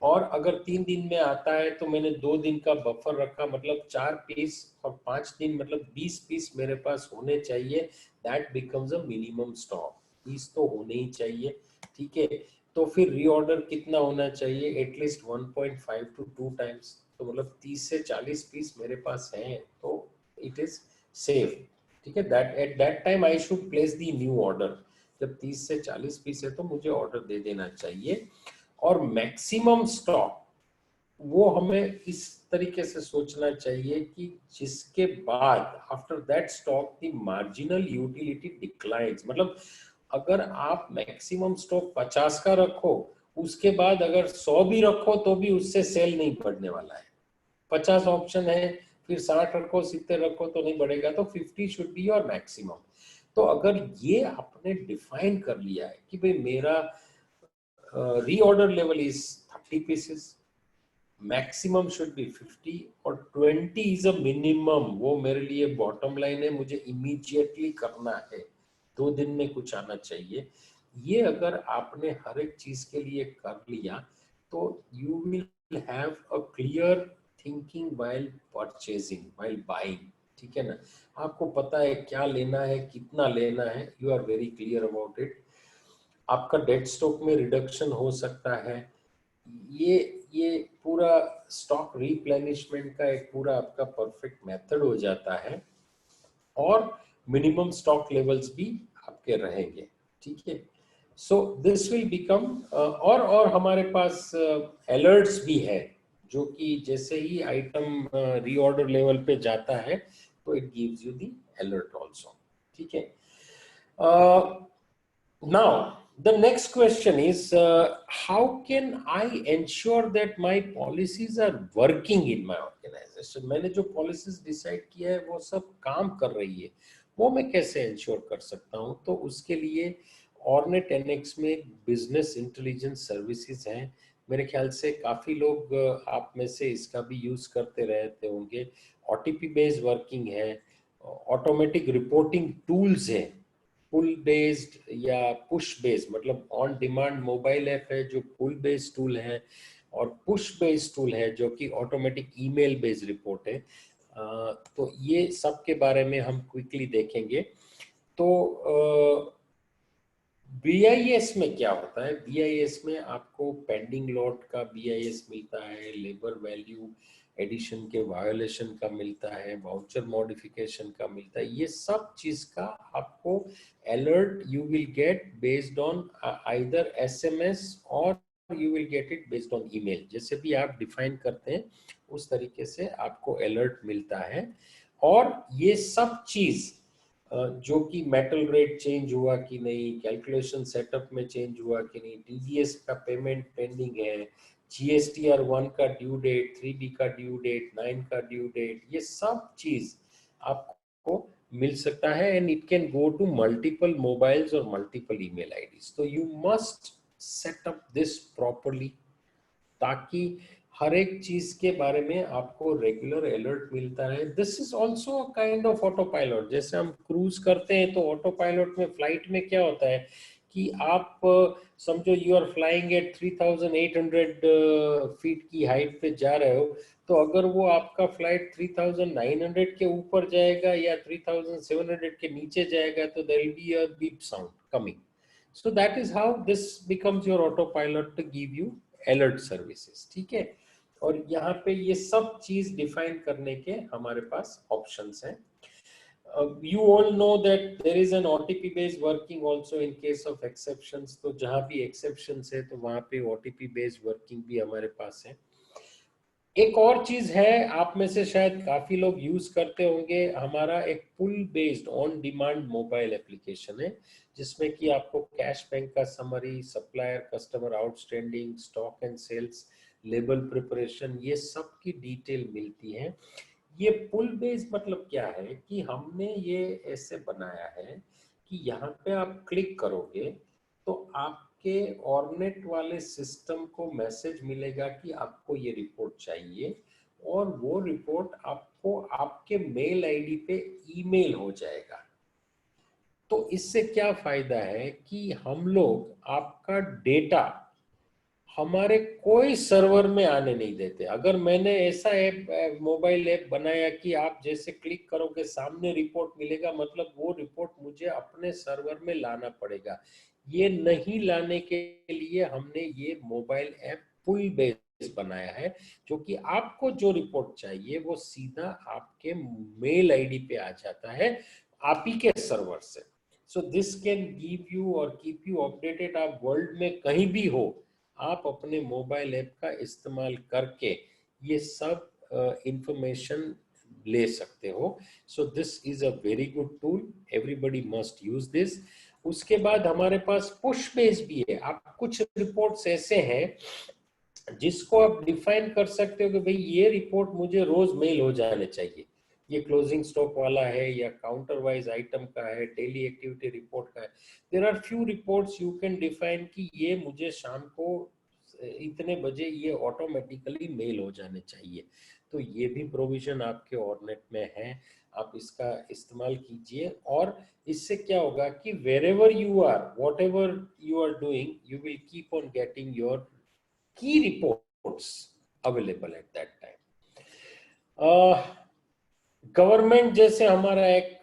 और अगर 3 दिन में आता है तो मैंने 2 दिन का बफर रखा, मतलब 4 पीस, और 5 दिन मतलब 20 पीस मेरे पास होने चाहिए। That becomes a minimum stock, piece तो होने ही चाहिए। ठीक है, तो फिर रीऑर्डर कितना होना चाहिए, एटलीस्ट 1.5 to 2 टाइम्स, तो मतलब 30 से 40 पीस मेरे पास हैं तो इट इज सेफ। ठीक है, that at that time I should place the new order. जब 30 से 40 पीस है तो मुझे ऑर्डर दे देना चाहिए। और मैक्सिमम स्टॉक वो हमें इस तरीके से सोचना चाहिए कि जिसके बाद after that stock the marginal utility declines, मतलब अगर आप मैक्सिमम स्टॉक 50 का रखो, उसके बाद अगर 100 भी रखो तो भी उससे सेल नहीं बढ़ने वाला है। 50 ऑप्शन है, फिर 60 रखो, 70 रखो तो नहीं बढ़ेगा, तो 50 शुड बी योर मैक्सिमम। तो अगर ये आपने डिफाइन कर लिया है कि भाई मेरा reorder level is 30 pieces, maximum should be 50 और 20 इज अ मिनिमम, वो मेरे लिए बॉटम लाइन है, मुझे इमीडिएटली करना है, 2 दिन में कुछ आना चाहिए। ये अगर आपने हर एक चीज के लिए कर लिया तो you will have a clear thinking while purchasing, while buying, ठीक है ना। आपको पता है क्या लेना है, कितना लेना है, you are very clear about it. आपका डेड स्टॉक में रिडक्शन हो सकता है। ये ये पूरा स्टॉक रिप्लेनिशमेंट का एक पूरा आपका परफेक्ट मेथड हो जाता है और मिनिमम स्टॉक लेवल्स भी आपके रहेंगे, ठीक है। सो दिस विल बिकम, और हमारे पास अलर्ट्स भी है, जो कि जैसे ही आइटम रीऑर्डर लेवल पे जाता है तो it gives you the alert also, ठीक है। Now, the next question is, how can I ensure that my policies are working in my organization? मैंने जो policies decide किया है वो सब काम कर रही है, वो मैं कैसे ensure कर सकता हूँ? तो उसके लिए Ornet NX में बिजनेस इंटेलिजेंस सर्विसेज हैं। मेरे ख्याल से काफी लोग आप में से इसका भी यूज करते रहते होंगे। OTP बेस्ड वर्किंग है, ऑटोमेटिक रिपोर्टिंग टूल्स है, पुल बेस्ड या पुश बेस्ड, मतलब ऑन डिमांड मोबाइल ऐप है जो पुल बेस्ड टूल है, और पुश बेस्ड टूल है जो कि ऑटोमेटिक ईमेल बेस्ड रिपोर्ट है। तो ये सब के बारे में हम क्विकली देखेंगे। तो बीआईएस में क्या होता है? बीआईएस में आपको पेंडिंग लॉट का बीआईएस मिलता है, लेबर वैल्यू एडिशन के वायोलेशन का मिलता है, वाउचर मॉडिफिकेशन का मिलता है। ये सब चीज का आपको alert you will get based on either SMS और you will get it based on email. जैसे भी आप डिफाइन करते हैं उस तरीके से आपको अलर्ट मिलता है। और ये सब चीज जो कि मेटल रेट चेंज हुआ कि नहीं, कैलकुलेशन सेटअप में चेंज हुआ कि नहीं, टीडीएस का पेमेंट पेंडिंग है, जीएसटीआर 1 का ड्यू डेट, 3B का ड्यू डेट, 9 का ड्यू डेट, ये सब चीज आपको मिल सकता है। And it can go to multiple mobiles और मल्टीपल ईमेल आईडीज। तो you must set up this properly, ताकि हर एक चीज के बारे में आपको रेगुलर अलर्ट मिलता है। This is also kind of auto pilot. जैसे हम क्रूज करते हैं तो ऑटो पायलट में फ्लाइट में क्या होता है कि आप समझो you are flying at 3800 feet की हाइट पे जा रहे हो, तो अगर वो आपका फ्लाइट 3900 के ऊपर जाएगा या 3700 के नीचे जाएगा तो there will be a beep sound coming. So that is how this becomes your autopilot to give you alert services, ठीक है। और यहाँ पे ये सब चीज डिफाइन करने के हमारे पास ऑप्शंस हैं। You all know that there is an OTP based working also in case of exceptions। तो जहाँ भी exceptions है तो वहाँ पे OTP based working भी हमारे पास है। एक और चीज है, आप में से शायद काफी लोग यूज करते होंगे, हमारा एक pull based on demand mobile application है, जिसमें कि आपको कैश बैंक का summary, supplier customer outstanding, stock and sales, label preparation, ये सब की डिटेल मिलती है। ये पुल बेस्ड मतलब क्या है कि हमने ये ऐसे बनाया है कि यहाँ पे आप क्लिक करोगे तो आपके ऑर्नेट वाले सिस्टम को मैसेज मिलेगा कि आपको ये रिपोर्ट चाहिए, और वो रिपोर्ट आपको आपके मेल आईडी पे ईमेल हो जाएगा। तो इससे क्या फायदा है कि हम लोग आपका डेटा हमारे कोई सर्वर में आने नहीं देते। अगर मैंने ऐसा ऐप, मोबाइल ऐप बनाया कि आप जैसे क्लिक करोगे सामने रिपोर्ट मिलेगा, मतलब वो रिपोर्ट मुझे अपने सर्वर में लाना पड़ेगा। ये नहीं लाने के लिए हमने ये मोबाइल ऐप पुल बेस्ड बनाया है, जो कि आपको जो रिपोर्ट चाहिए वो सीधा आपके मेल आईडी पे आ जाता है, आप ही के सर्वर से। So this can give you और कीप यू अपडेटेड। आप वर्ल्ड में कहीं भी हो, आप अपने मोबाइल ऐप का इस्तेमाल करके ये सब इंफॉर्मेशन ले सकते हो। So this is a very good tool, everybody must use this. उसके बाद हमारे पास पुश बेस भी है। आप कुछ रिपोर्ट्स ऐसे हैं जिसको आप डिफाइन कर सकते हो कि भाई ये रिपोर्ट मुझे रोज मेल हो जाने चाहिए। ये क्लोजिंग स्टॉक वाला है या काउंटर वाइज आइटम का है, डेली एक्टिविटी रिपोर्ट का है। There are few reports you can define कि ये मुझे शाम को इतने बजे ये ऑटोमेटिकली मेल हो जाने चाहिए। तो ये भी प्रोविजन आपके ऑर्नेट में है, आप इसका इस्तेमाल कीजिए। और इससे क्या होगा कि wherever you are, whatever you are doing, you will keep on getting your key reports available at that time. Government जैसे हमारा एक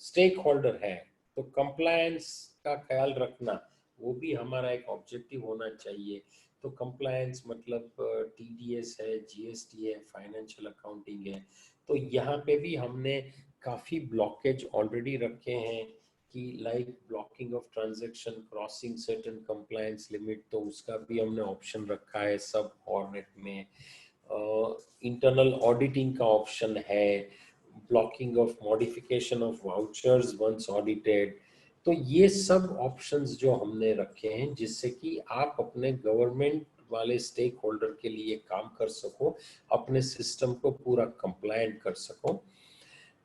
स्टेक होल्डर है, तो कंप्लायंस का ख्याल रखना वो भी हमारा एक ऑब्जेक्टिव होना चाहिए। तो कंप्लायंस मतलब टीडीएस है, जीएसटी है, फाइनेंशियल अकाउंटिंग है। तो यहाँ पे भी हमने काफी ब्लॉकेज ऑलरेडी रखे हैं कि like blocking of transaction, crossing certain compliance limit, तो उसका भी हमने ऑप्शन रखा है सब ऑर्नेट में। इंटरनल ऑडिटिंग का ऑप्शन है, blocking of modification of vouchers once audited. तो ये सब ऑप्शंस जो हमने रखे हैं जिससे कि आप अपने गवर्नमेंट वाले स्टेक होल्डर के लिए काम कर सको, अपने सिस्टम को पूरा कंप्लायंट कर सको।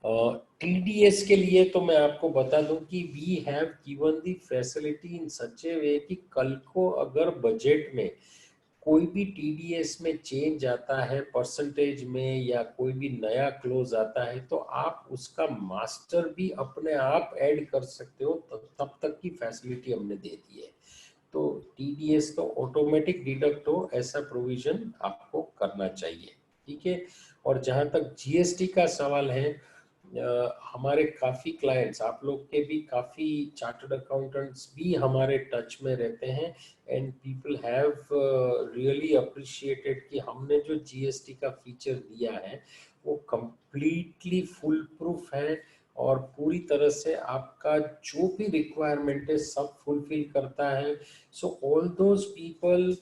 टीडीएस के लिए तो मैं आपको बता दूं कि we have given the facility in such a way कि कल को अगर बजट में कोई भी टीडीएस में चेंज आता है परसेंटेज में या कोई भी नया क्लोज आता है, तो आप उसका मास्टर भी अपने आप ऐड कर सकते हो। तब तक की फैसिलिटी हमने दे दी है। तो टीडीएस तो ऑटोमेटिक डिडक्ट हो, ऐसा प्रोविजन आपको करना चाहिए। ठीक है। और जहां तक जीएसटी का सवाल है, हमारे काफ़ी क्लाइंट्स, आप लोग के भी काफ़ी चार्टर्ड अकाउंटेंट्स भी हमारे टच में रहते हैं, and people have really appreciated कि हमने जो जीएसटी का फीचर दिया है वो कंप्लीटली फुल प्रूफ है और पूरी तरह से आपका जो भी रिक्वायरमेंट है सब फुलफिल करता है। सो ऑल दोज पीपल,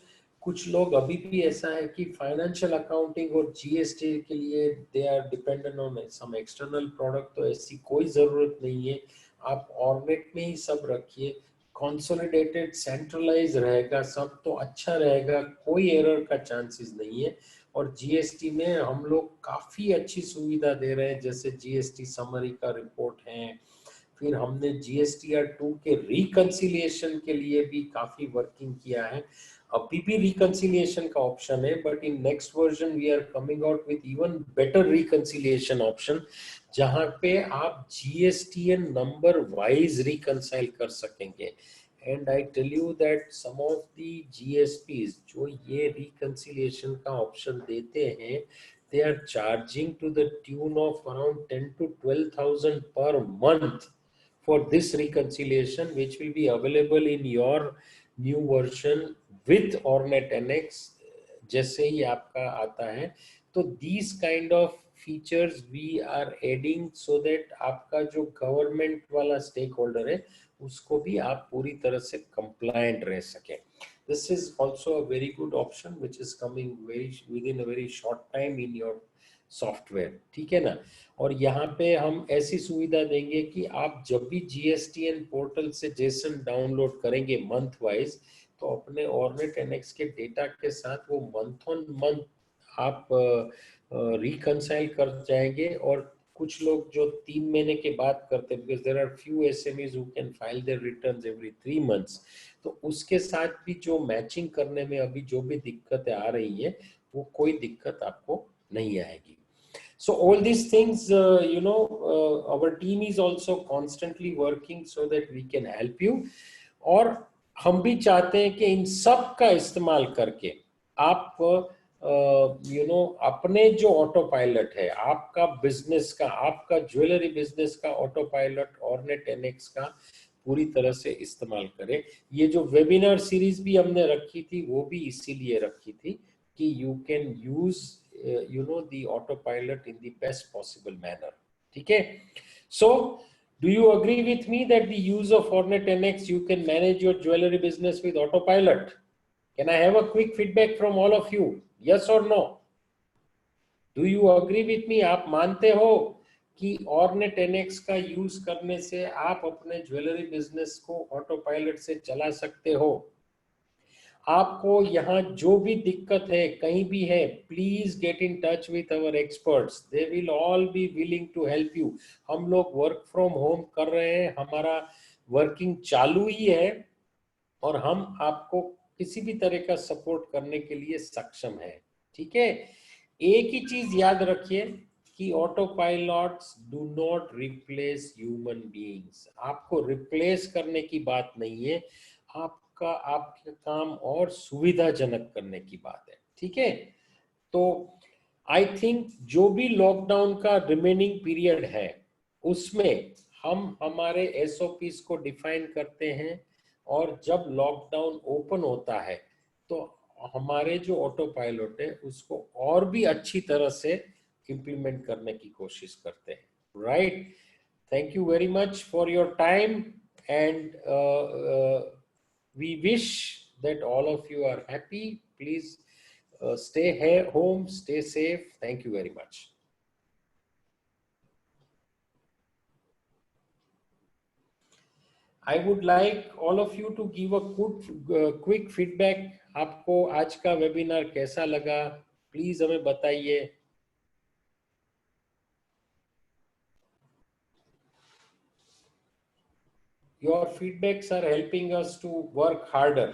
कुछ लोग अभी भी ऐसा है कि फाइनेंशियल अकाउंटिंग और जीएसटी के लिए they are dependent on some external product, तो ऐसी कोई जरूरत नहीं है। आप ऑर्नेट में ही सब रखिए, कंसोलिडेटेड सेंट्रलाइज रहेगा सब, तो अच्छा रहेगा, कोई एरर का चांसेस नहीं है। और जीएसटी में हम लोग काफी अच्छी सुविधा दे रहे हैं, जैसे जीएसटी समरी का रिपोर्ट है। फिर हमने जीएसटीआर 2 के रिकंसिलिएशन के लिए भी काफी वर्किंग किया है। अभी भी रिकंसिलिएशन का ऑप्शन है, but in next version we are coming out with even better reconciliation option, जहां पे आप जीएसटीएन नंबर वाइज रिकंसाइल कर सकेंगे। And I tell you that some of the GSPs जो ये रिकंसिलिएशन का ऑप्शन देते हैं, they are charging to the tune of around 10 to 12,000 per month for this reconciliation, which will be available in your new version with Ornet NX जैसे ही आपका आता है। तो these kind of features we are adding so that आपका जो government वाला stake holder है उसको भी आप पूरी तरह से कंप्लायंट रह सके। This is also a very good option which is coming within a very short time in your software. ठीक है ना। और यहाँ पे हम ऐसी सुविधा देंगे कि आप जब भी जीएसटीएन पोर्टल से जेसन डाउनलोड करेंगे मंथ वाइज, तो अपने ऑर्नेट एनएक्स के डेटा के साथ वो मंथ ऑन मंथ आप रिकंसाइल कर जाएंगे। और कुछ लोग जो 3 महीने के बाद करते हैं, because there are few SMEs who can file their returns every 3 months, तो उसके साथ भी जो मैचिंग करने में अभी जो भी दिक्कतें आ रही है वो कोई दिक्कत आपको नहीं आएगी। So all these things, our team is also constantly working so that we can help you. और हम भी चाहते हैं कि इन सब का इस्तेमाल करके आप अपने जो ऑटो पायलट है, आपका बिजनेस का, आपका ज्वेलरी बिजनेस का ऑटो पायलट ऑर्नेट एनएक्स का पूरी तरह से इस्तेमाल करें। ये जो वेबिनार सीरीज भी हमने रखी थी वो भी इसीलिए रखी थी कि you can use the autopilot in the best possible manner. ठीक है। So Do you agree with me that the use of Hornet NX, you can manage your jewelry business with autopilot? Can I have a quick feedback from all of you? Yes or no? Do you agree with me? आप मानते हो कि Hornet NX का use करने से आप अपने jewellery business को ऑटोपायलट से चला सकते हो? आपको यहाँ जो भी दिक्कत है कहीं भी है, please get in touch with our experts, they will all be willing to help you. हम लोग वर्क फ्रॉम होम कर रहे हैं, हमारा वर्किंग चालू ही है और हम आपको किसी भी तरह का सपोर्ट करने के लिए सक्षम है। ठीक है, एक ही चीज याद रखिए कि auto pilots do not replace human beings. आपको रिप्लेस करने की बात नहीं है, आपका आपका काम और सुविधाजनक करने की बात है। ठीक है, तो आई थिंक जो भी लॉकडाउन का रिमेनिंग पीरियड है उसमें हम हमारे एसओपीस को डिफाइन करते हैं और जब लॉकडाउन ओपन होता है तो हमारे जो ऑटो पायलट है उसको और भी अच्छी तरह से इम्प्लीमेंट करने की कोशिश करते हैं। Right, thank you very much for your time and we wish that all of you are happy. Please stay home, stay safe. Thank you very much. I would like all of you to give a quick feedback. आपको आज का webinar कैसा लगा, please हमें बताइए। Your feedbacks are helping us to work harder.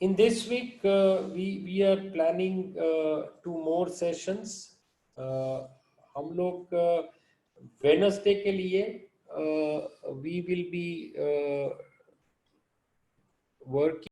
In this week, we are planning 2 more sessions. हम लोग Wednesday के लिए we will be working